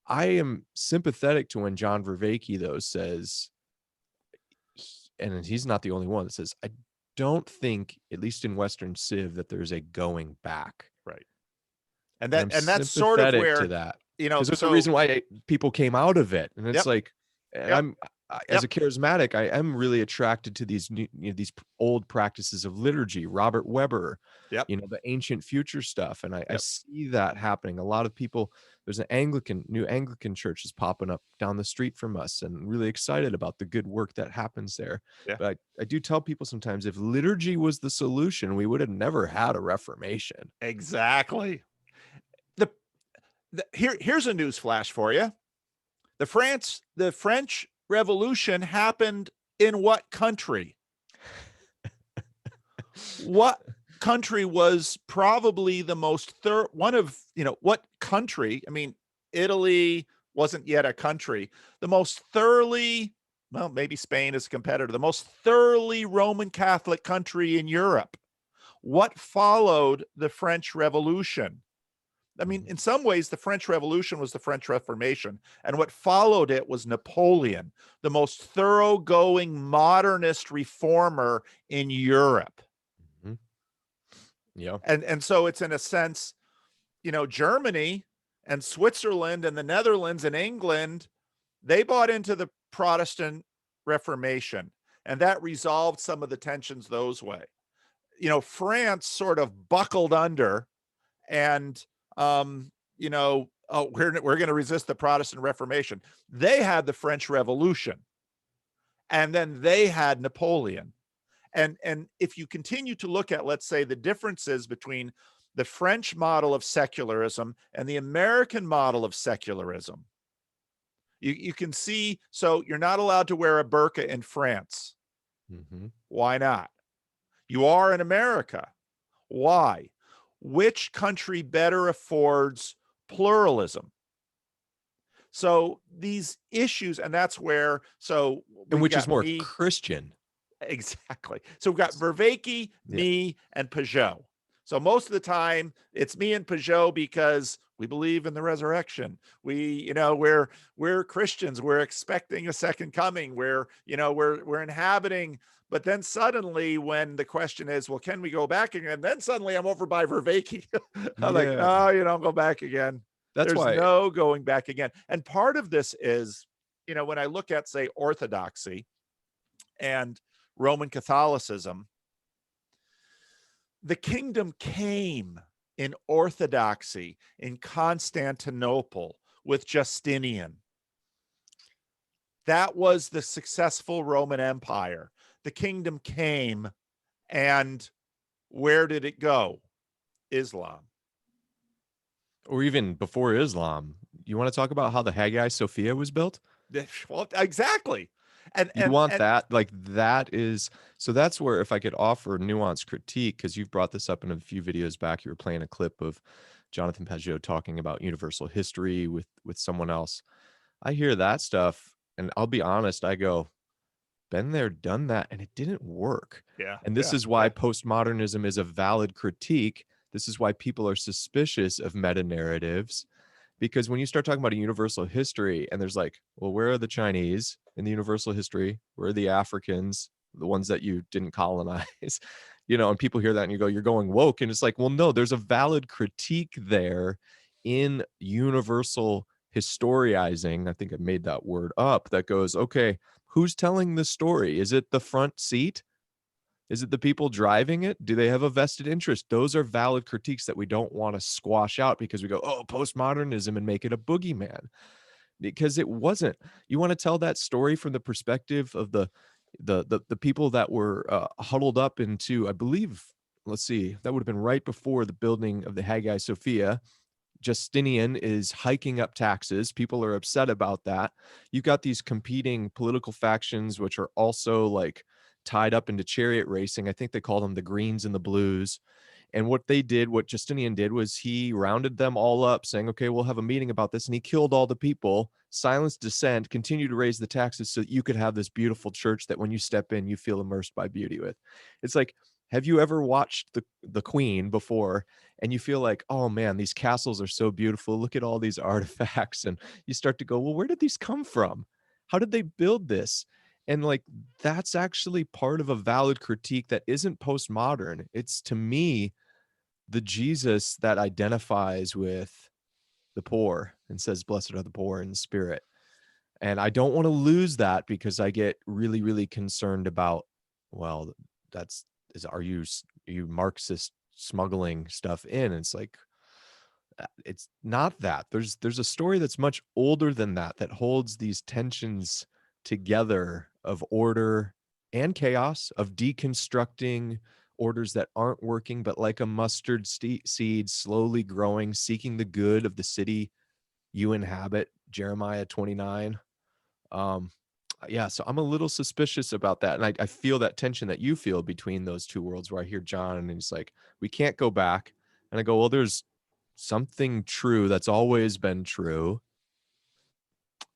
I am sympathetic to when John Vervaeke, though, says, and he's not the only one that says, I don't think, at least in Western Civ, that there's a going back. Right. And I'm that's sort of sympathetic where, to that, because there's a so reason why people came out of it. And it's Yep. like, and Yep. as a charismatic, I am really attracted to these these old practices of liturgy, Robert Weber, Yep. the ancient future stuff. And I Yep. see that happening. A lot of people, there's an new Anglican church is popping up down the street from us, and really excited about the good work that happens there. Yeah. But I do tell people sometimes, if liturgy was the solution, we would have never had a Reformation. Exactly. Here's a news flash for you. The French Revolution happened in what country? What country was probably the most what country? I mean, Italy wasn't yet a country. The most thoroughly well, maybe Spain is a competitor, the most thoroughly Roman Catholic country in Europe. What followed the French Revolution? I mean, Mhm. in some ways, the French Revolution was the French Reformation, and what followed it was Napoleon, the most thoroughgoing modernist reformer in Europe. Mhm. Yeah. And so it's in a sense, Germany and Switzerland and the Netherlands and England, they bought into the Protestant Reformation, and that resolved some of the tensions those way. France sort of buckled under and oh, we're going to resist the Protestant Reformation. They had the French Revolution, and then they had Napoleon. And if you continue to look at, let's say, the differences between the French model of secularism and the American model of secularism, you can see. So you're not allowed to wear a burqa in France. Mhm. Why not? You are in America. Why? Which country better affords pluralism? So these issues, and that's where, so And we've which is got more me, Christian. exactly. So we've got Vervaeke, Yeah. me, and Peugeot. So most of the time it's me and Peugeot because we believe in the resurrection. We're Christians. We're expecting a second coming. We're inhabiting. But then suddenly, when the question is, well, can we go back again? Then suddenly I'm over by Vervaeke. I'm like, Yeah. no, you don't go back again. That's There's why. no going back again. And part of this is, when I look at, say, Orthodoxy and Roman Catholicism, the kingdom came in Orthodoxy in Constantinople with Justinian. That was the successful Roman Empire. The kingdom came, and where did it go? Islam. Or even before Islam. You want to talk about how the Hagia Sophia was built? Well, exactly. And You and want and that? Like that is so that's where if I could offer nuanced critique, because you've brought this up in a few videos back, you were playing a clip of Jonathan Pageau talking about universal history with someone else. I hear that stuff, and I'll be honest, I go, been there, done that, and it didn't work. yeah, And this yeah, is why yeah, postmodernism is a valid critique. This is why people are suspicious of meta narratives, because when you start talking about a universal history and there's like, well, where are the Chinese in the universal history? Where are the Africans, the ones that you didn't colonize? And people hear that and you go, you're going woke. And it's like, well, no, there's a valid critique there in universal historiizing. I think I made that word up, that goes, okay, who's telling the story? Is it the front seat? Is it the people driving it? Do they have a vested interest? Those are valid critiques that we don't want to squash out because we go, oh, postmodernism, and make it a boogeyman, because it wasn't. You want to tell that story from the perspective of the people that were huddled up into, I believe, let's see, that would have been right before the building of the Hagia Sophia. Justinian is hiking up taxes. People are upset about that. You've got these competing political factions, which are also like tied up into chariot racing. I think they call them the Greens and the Blues. And what Justinian did was he rounded them all up, saying, okay, we'll have a meeting about this. And he killed all the people, silenced dissent, continued to raise the taxes so that you could have this beautiful church that when you step in, you feel immersed by beauty with. It's like, have you ever watched the Queen before and you feel like, oh man, these castles are so beautiful. Look at all these artifacts. And you start to go, well, where did these come from? How did they build this? And like, that's actually part of a valid critique that isn't postmodern. It's, to me, the Jesus that identifies with the poor and says, blessed are the poor in spirit. And I don't want to lose that because I get really, really concerned about, well, are you Marxist smuggling stuff in? And it's like, it's not that. There's a story that's much older than that, that holds these tensions together of order and chaos, of deconstructing orders that aren't working, but like a mustard seed slowly growing, seeking the good of the city you inhabit, Jeremiah 29. um yeah, so I'm a little suspicious about that, and I feel that tension that you feel between those two worlds, where I hear John and he's like, we can't go back, and I go, well, there's something true that's always been true,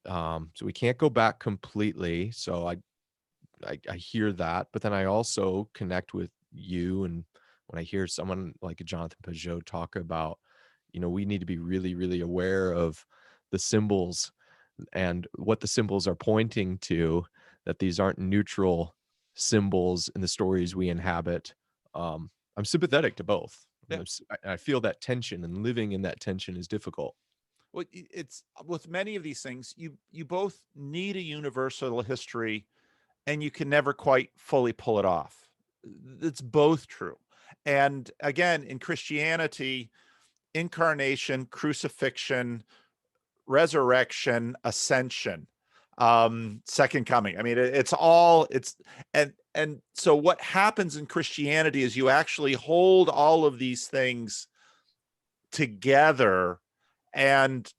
So we can't go back completely. So I hear that, but then I also connect with you, and when I hear someone like a Jonathan Peugeot talk about, we need to be really, really aware of the symbols and what the symbols are pointing to, that these aren't neutral symbols in the stories we inhabit. I'm sympathetic to both. Yeah. I feel that tension, and living in that tension is difficult. Well, it's with many of these things, you both need a universal history, and you can never quite fully pull it off. It's both true. And again, in Christianity, incarnation, crucifixion, resurrection, ascension, second coming. I mean, it's all it's and so what happens in Christianity is you actually hold all of these things together. And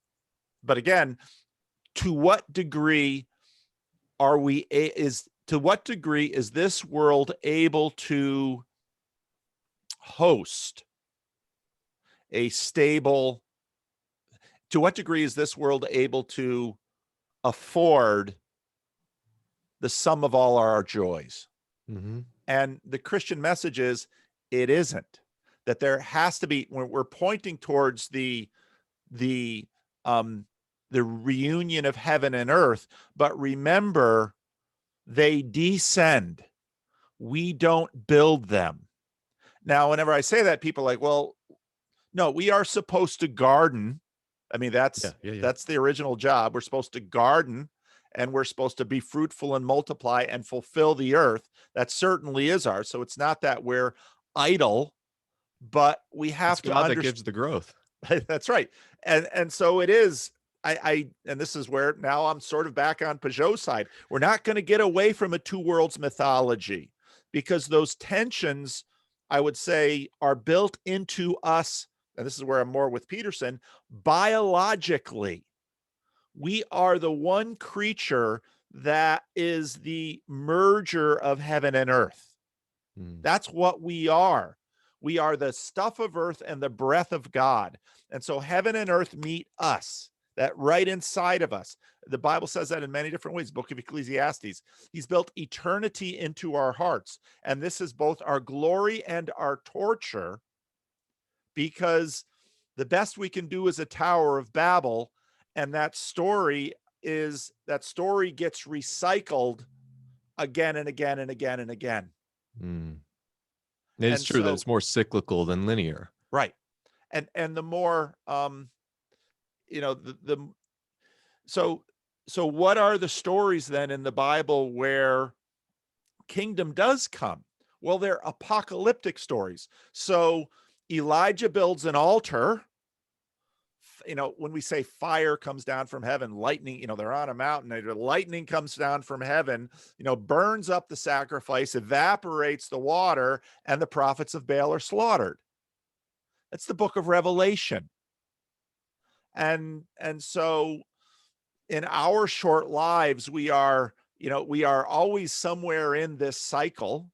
but again, to what degree are we is to what degree is this world able to host a stable, to what degree is this world able to afford the sum of all our joys? Mm-hmm. And the Christian message is it isn't. That there has to be, when we're pointing towards the reunion of heaven and earth, but remember, they descend. We don't build them. Now, whenever I say that, people are like, well, no, we are supposed to garden. I mean, Yeah, yeah. that's the original job. We're supposed to garden, and we're supposed to be fruitful and multiply and fulfill the earth. That certainly is ours. So it's not that we're idle, but we It's have to God that understand. gives the growth. That's right. And so it is. And this is where now I'm sort of back on Peugeot's side. We're not going to get away from a two worlds mythology, because those tensions, I would say, are built into us. And this is where I'm more with Peterson. Biologically, we are the one creature that is the merger of heaven and earth. Mm. That's what we are. We are the stuff of earth and the breath of God. And so heaven and earth meet us, that right inside of us. The Bible says that in many different ways. Book of Ecclesiastes. He's built eternity into our hearts. And this is both our glory and our torture, because the best we can do is a Tower of Babel. And that story gets recycled again and again and again and again. Mm. It is And true that so, it's more cyclical than linear. right. And the more, the so what are the stories then in the Bible where kingdom does come? Well, they're apocalyptic stories. So Elijah builds an altar. When we say fire comes down from heaven, lightning, they're on a mountain, lightning comes down from heaven, burns up the sacrifice, evaporates the water, and the prophets of Baal are slaughtered. That's the book of Revelation. And so in our short lives, we are always somewhere in this cycle.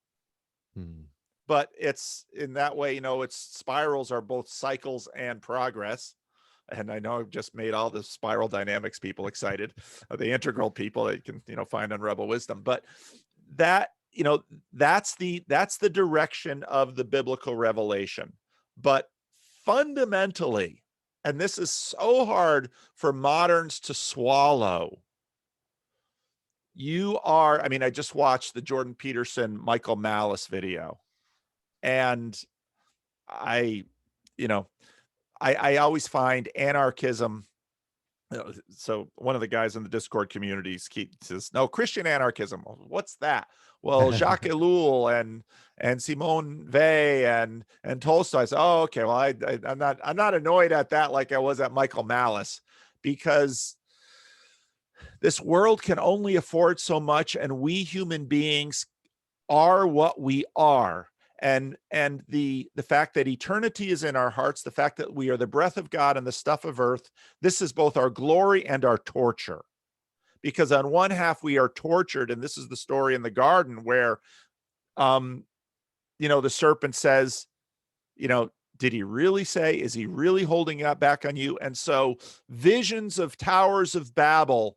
Mm. But it's in that way, it's spirals are both cycles and progress. And I know I've just made all the spiral dynamics people excited, the integral people that you can, find on Rebel Wisdom. But that, that's the direction of the biblical revelation. But fundamentally, and this is so hard for moderns to swallow, I just watched the Jordan Peterson, Michael Malice video. And I always find anarchism. So one of the guys in the Discord community says, no, Christian anarchism. What's that? Well, Jacques Ellul and Simone Weil and Tolstoy. I said, oh, okay. Well, I'm not annoyed at that like I was at Michael Malice, because this world can only afford so much, and we human beings are what we are. And the fact that eternity is in our hearts, the fact that we are the breath of God and the stuff of earth, this is both our glory and our torture. Because on one half we are tortured, and this is the story in the garden where the serpent says, did he really say, is he really holding that back on you? And so visions of towers of Babel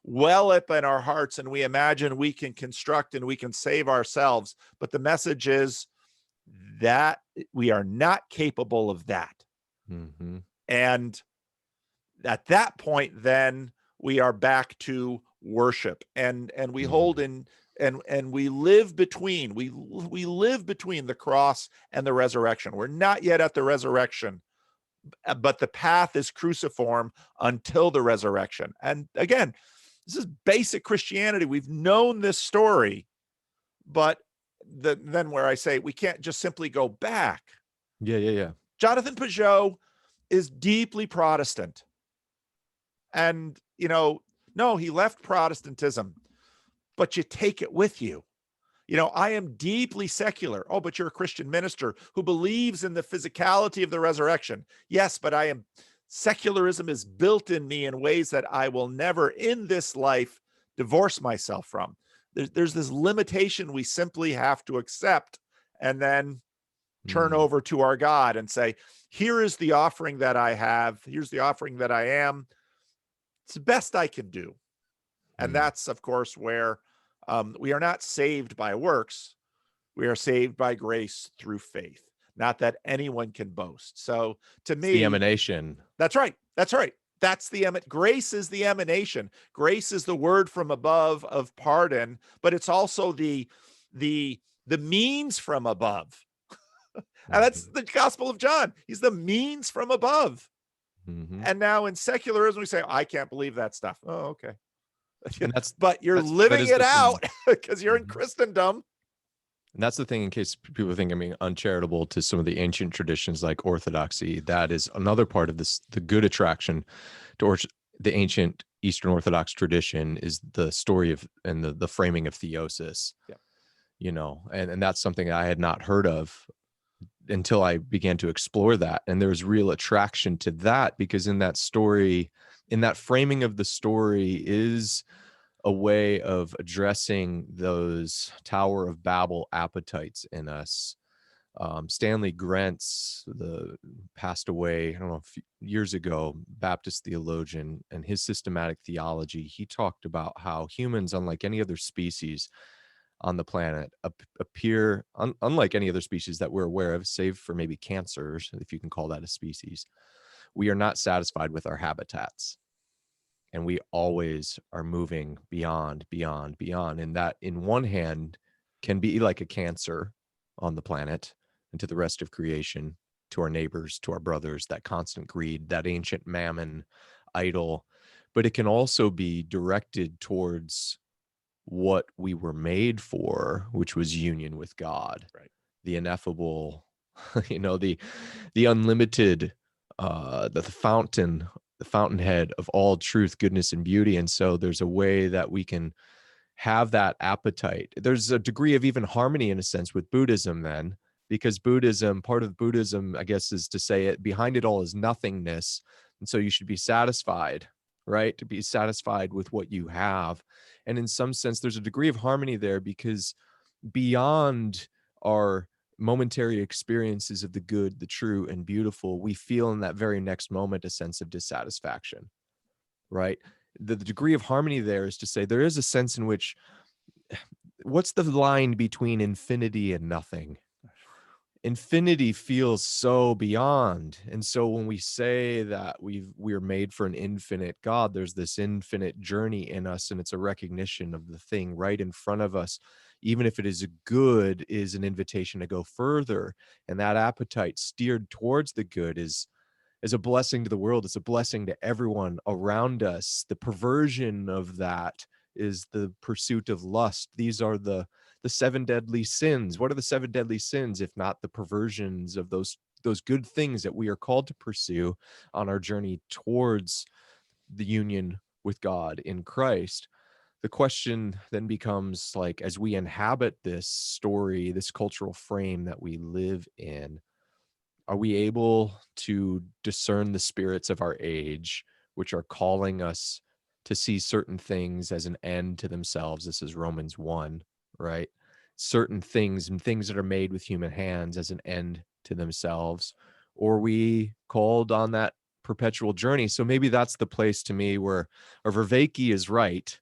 well up in our hearts, and we imagine we can construct and we can save ourselves. But the message is that we are not capable of that. Mm-hmm. And at that point, then we are back to worship, and we hold in, and we live between, we live between the cross and the resurrection. We're not yet at the resurrection, but the path is cruciform until the resurrection. And again, this is basic Christianity. We've known this story, but then where I say we can't just simply go back. Yeah. Jonathan Peugeot is deeply Protestant. And, no, he left Protestantism, but you take it with you. I am deeply secular. Oh, but you're a Christian minister who believes in the physicality of the resurrection. Yes, but secularism is built in me in ways that I will never in this life divorce myself from. There's this limitation we simply have to accept, and then turn over to our God and say, here is the offering that I have. Here's the offering that I am. It's the best I can do. And that's, of course, where we are not saved by works. We are saved by grace through faith, not that anyone can boast. So to me, the emanation. That's right. That's right. Grace is the emanation. Grace is the word from above of pardon, but it's also the means from above. And that's the Gospel of John. He's the means from above. And now in secularism, we say, I can't believe that stuff. Oh, okay. But you're living it out because you're in Christendom. And that's the thing, in case people think I'm being uncharitable to some of the ancient traditions like Orthodoxy, that is another part of this. The good attraction towards the ancient Eastern Orthodox tradition is the story of and the framing of theosis. Yeah. And that's something I had not heard of until I began to explore that. And there's real attraction to that because in that story, in that framing of the story is a way of addressing those Tower of Babel appetites in us. Stanley Grentz, passed away, I don't know, years ago, Baptist theologian, and his systematic theology, he talked about how humans, unlike any other species on the planet, appear, unlike any other species that we're aware of, save for maybe cancers, if you can call that a species, we are not satisfied with our habitats. And we always are moving beyond. And that, in one hand, can be like a cancer on the planet and to the rest of creation, to our neighbors, to our brothers, that constant greed, that ancient mammon idol. But it can also be directed towards what we were made for, which was union with God, right? The ineffable, the unlimited, the fountain, the fountainhead of all truth, goodness, and beauty. And so there's a way that we can have that appetite. There's a degree of even harmony in a sense with Buddhism then, because part of Buddhism, I guess, is to say it behind it all is nothingness. And so you should be satisfied, right? To be satisfied with what you have. And in some sense, there's a degree of harmony there because beyond our momentary experiences of the good, the true, and beautiful, we feel in that very next moment a sense of dissatisfaction, right? The degree of harmony there is to say there is a sense in which, what's the line between infinity and nothing? Infinity feels so beyond. And so when we say that we're made for an infinite God, there's this infinite journey in us, and it's a recognition of the thing right in front of us. Even if it is good, is an invitation to go further. And that appetite steered towards the good is a blessing to the world. It's a blessing to everyone around us. The perversion of that is the pursuit of lust. These are the 7 deadly sins. What are the 7 deadly sins, if not the perversions of those good things that we are called to pursue on our journey towards the union with God in Christ? The question then becomes, like, as we inhabit this story, this cultural frame that we live in, are we able to discern the spirits of our age, which are calling us to see certain things as an end to themselves? This is Romans 1, right? Certain things and things that are made with human hands as an end to themselves. Or are we called on that perpetual journey. So maybe that's the place to me where Vervaeke is right,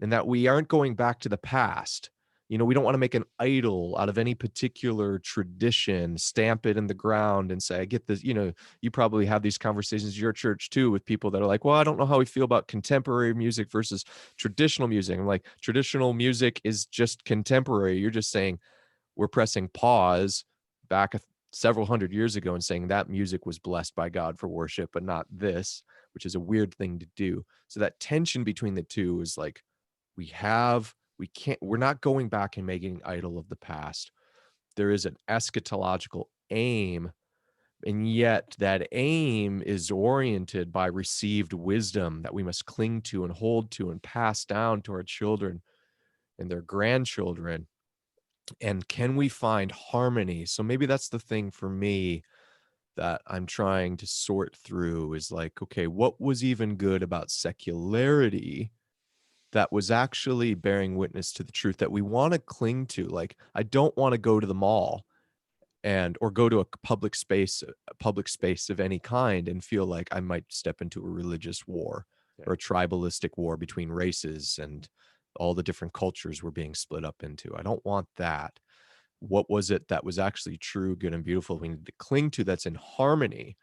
and that we aren't going back to the past. You know, we don't want to make an idol out of any particular tradition, stamp it in the ground and say, I get this. You know, you probably have these conversations at your church too with people that are like, well, I don't know how we feel about contemporary music versus traditional music. I'm like, traditional music is just contemporary. You're just saying we're pressing pause back several hundred years ago and saying that music was blessed by God for worship, but not this, which is a weird thing to do. So that tension between the two is like, we're not going back and making an idol of the past. There is an eschatological aim, and yet that aim is oriented by received wisdom that we must cling to and hold to and pass down to our children and their grandchildren. And can we find harmony? So maybe that's the thing for me that I'm trying to sort through is like, okay, what was even good about secularity that was actually bearing witness to the truth that we want to cling to? Like, I don't want to go to the mall or go to a public space of any kind and feel like I might step into a religious war or a tribalistic war between races and all the different cultures we're being split up into. I don't want that. What was it that was actually true, good, and beautiful we need to cling to that's in harmony?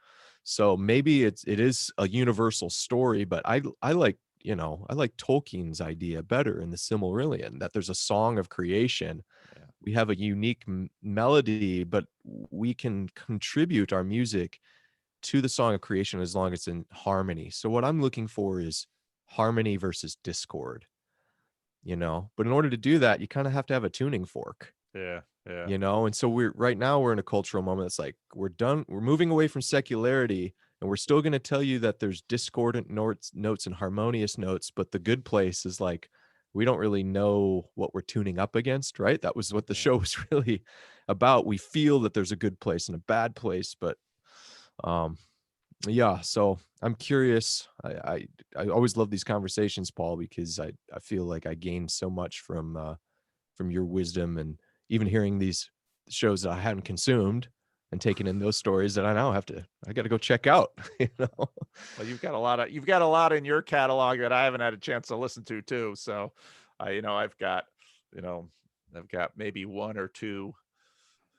So maybe it is a universal story, but I like, I like Tolkien's idea better in the Silmarillion, that there's a song of creation. Yeah. We have a unique melody, but we can contribute our music to the song of creation as long as it's in harmony. So what I'm looking for is harmony versus discord, but in order to do that, you kind of have to have a tuning fork. Yeah. And so right now we're in a cultural moment that's like, we're moving away from secularity, and we're still going to tell you that there's discordant notes and harmonious notes, but the good place is like, we don't really know what we're tuning up against, right? That was what the show was really about. We feel that there's a good place and a bad place, but yeah, so I'm curious. I always love these conversations, Paul, because I feel like I gain so much from your wisdom, and even hearing these shows that I hadn't consumed and taking in those stories that I got to go check out. Well, you've got a lot in your catalog that I haven't had a chance to listen to too. So, I've got maybe one or two.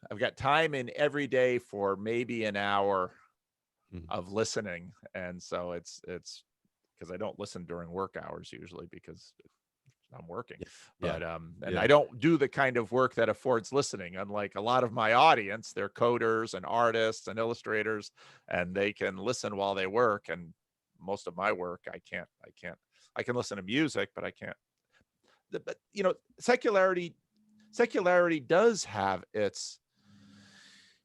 I've got time in every day for maybe an hour of listening, and so it's because I don't listen during work hours usually because I'm working. Yeah. But and I don't do the kind of work that affords listening, unlike a lot of my audience. They're coders and artists and illustrators, and they can listen while they work. And most of my work, I can't. I can listen to music, but I can't. But secularity does have its,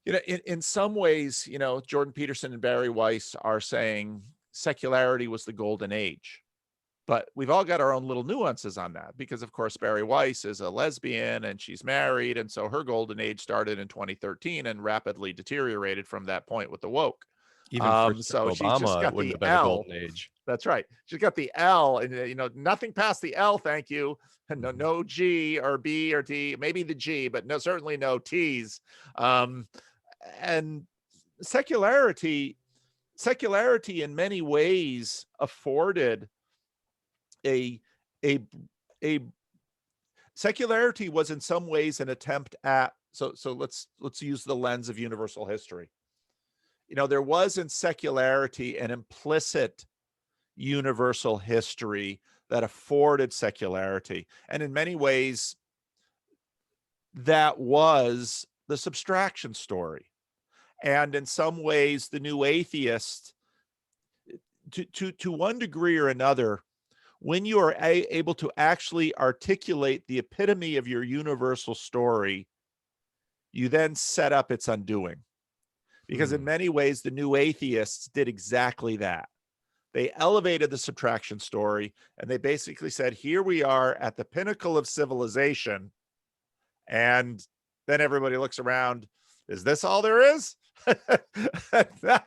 in some ways, Jordan Peterson and Barry Weiss are saying secularity was the golden age. But we've all got our own little nuances on that, because, of course, Barry Weiss is a lesbian and she's married. And so her golden age started in 2013 and rapidly deteriorated from that point with the woke. Even for So she's Obama, just it got wouldn't the have been a L. golden age. That's right. She's got the L, and, nothing past the L. Thank you. No G or B or T, maybe the G, but certainly no T's. And secularity in many ways afforded a secularity was in some ways an attempt at, so let's use the lens of universal history. There was in secularity an implicit universal history that afforded secularity, and in many ways that was the subtraction story. And in some ways the new atheist, to one degree or another, when you are able to actually articulate the epitome of your universal story, you then set up its undoing. Because in many ways, the new atheists did exactly that. They elevated the subtraction story, and they basically said, here we are at the pinnacle of civilization. And then everybody looks around. Is this all there is?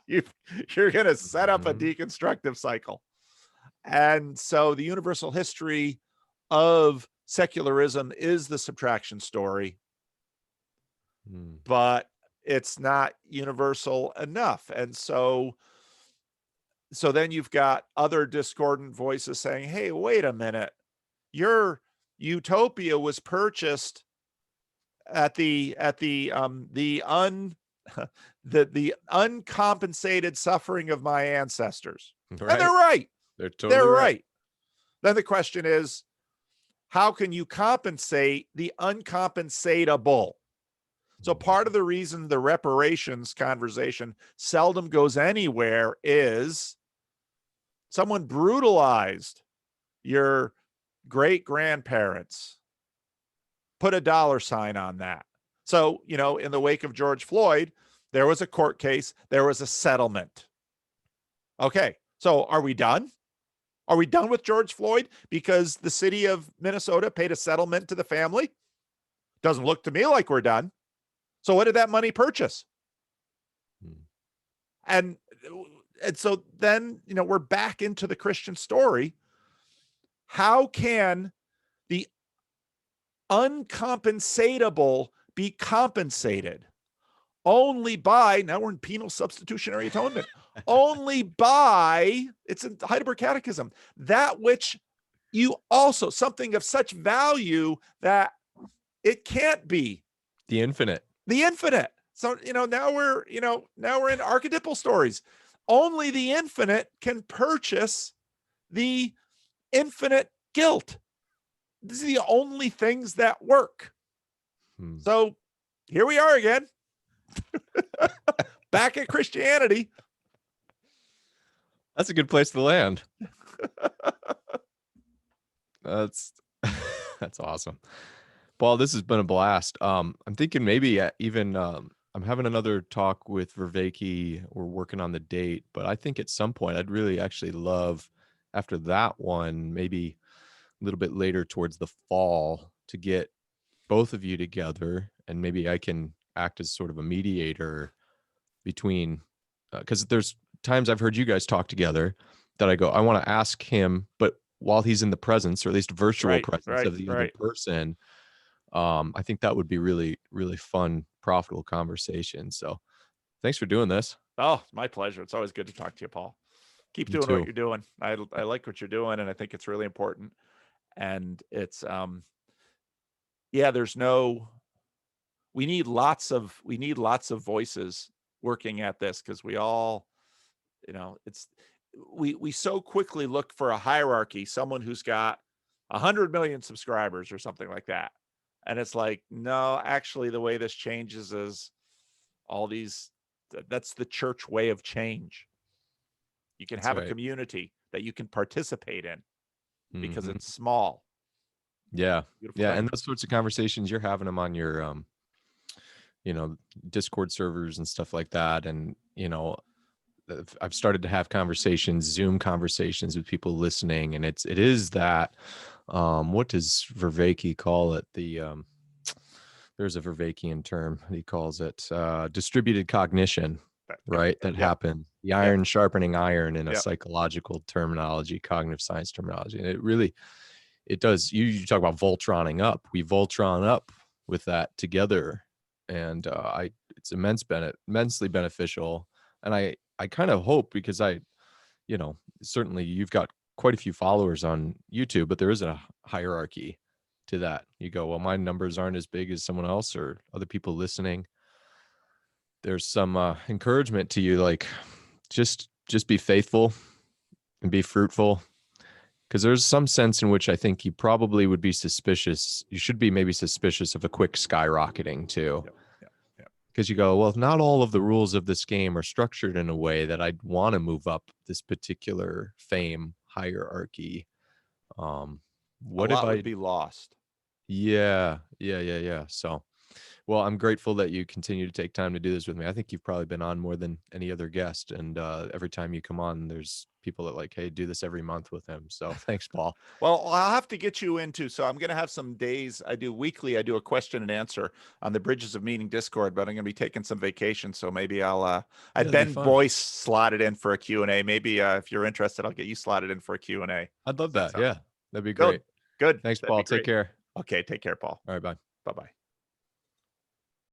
You're going to set up a deconstructive cycle. And so the universal history of secularism is the subtraction story, but it's not universal enough. And so so then you've got other discordant voices saying, hey, wait a minute, your utopia was purchased at the the uncompensated suffering of my ancestors. Right. And they're right. They're totally right. Then the question is, how can you compensate the uncompensatable? So part of the reason the reparations conversation seldom goes anywhere is someone brutalized your great grandparents. Put a dollar sign on that. So, you know, in the wake of George Floyd, there was a court case, there was a settlement. Okay, so are we done? Are we done with George Floyd because the city of Minnesota paid a settlement to the family? Doesn't look to me like we're done. So what did that money purchase? And so then, you know, we're back into the Christian story. How can the uncompensatable be compensated? Only by, now we're in penal substitutionary atonement, only by, it's in Heidelberg Catechism, that which you also, something of such value that it can't be. The infinite. The infinite. So, you know, now we're in archetypal stories. Only the infinite can purchase the infinite guilt. These are the only things that work. So here we are again. Back at Christianity. That's a good place to land. That's awesome. Paul, this has been a blast. I'm thinking maybe even I'm having another talk with Vervaeke. We're working on the date, but I think at some point I'd really actually love, after that one, maybe a little bit later towards the fall, to get both of you together, and maybe I can act as sort of a mediator between, because there's times I've heard you guys talk together that I go, I want to ask him, but while he's in the presence, or at least virtual presence of the other person, I think that would be really, really fun, profitable conversation. So thanks for doing this. Oh, my pleasure. It's always good to talk to you, Paul. Keep doing what you're doing. I like what you're doing, and I think it's really important. And it's we need lots of voices working at this, because we all, you know, we so quickly look for a hierarchy, someone who's got 100 million subscribers or something like that. And it's like, no, actually the way this changes is that's the church way of change. You can have a community that you can participate in because it's small. Yeah. Yeah. And those sorts of conversations, you're having them on your, you know, Discord servers and stuff like that. And, you know, I've started to have conversations, Zoom conversations with people listening. And it is that, what does Vervaeke call it? There's a Vervaekean term he calls it, distributed cognition, right? That happened. The iron sharpening iron in a psychological terminology, cognitive science terminology. And it does. You talk about Voltroning up. We Voltron up with that together. And it's immensely beneficial. And I kind of hope, because you know, certainly you've got quite a few followers on YouTube, but there is a hierarchy to that. You go, well, my numbers aren't as big as someone else or other people listening. There's some encouragement to you, like just be faithful and be fruitful. Because there's some sense in which I think you probably would be suspicious. You should be maybe suspicious of a quick skyrocketing too. Because you go, well, not all of the rules of this game are structured in a way that I'd want to move up this particular fame hierarchy. What if I would be lost? Yeah. So, well, I'm grateful that you continue to take time to do this with me. I think you've probably been on more than any other guest. And every time you come on, there's people that like, hey, do this every month with him. So thanks, Paul. Well, I'll have to get you into, so I'm going to have some days I do a question and answer on the Bridges of Meaning Discord, but I'm going to be taking some vacation. So maybe I'll, Ben Boyce slotted in for a Q&A. Maybe if you're interested, I'll get you slotted in for a Q&A. I'd love that. Yeah, that'd be great. Good. Thanks, Paul. Take care. Okay. Take care, Paul. All right. Bye. Bye-bye.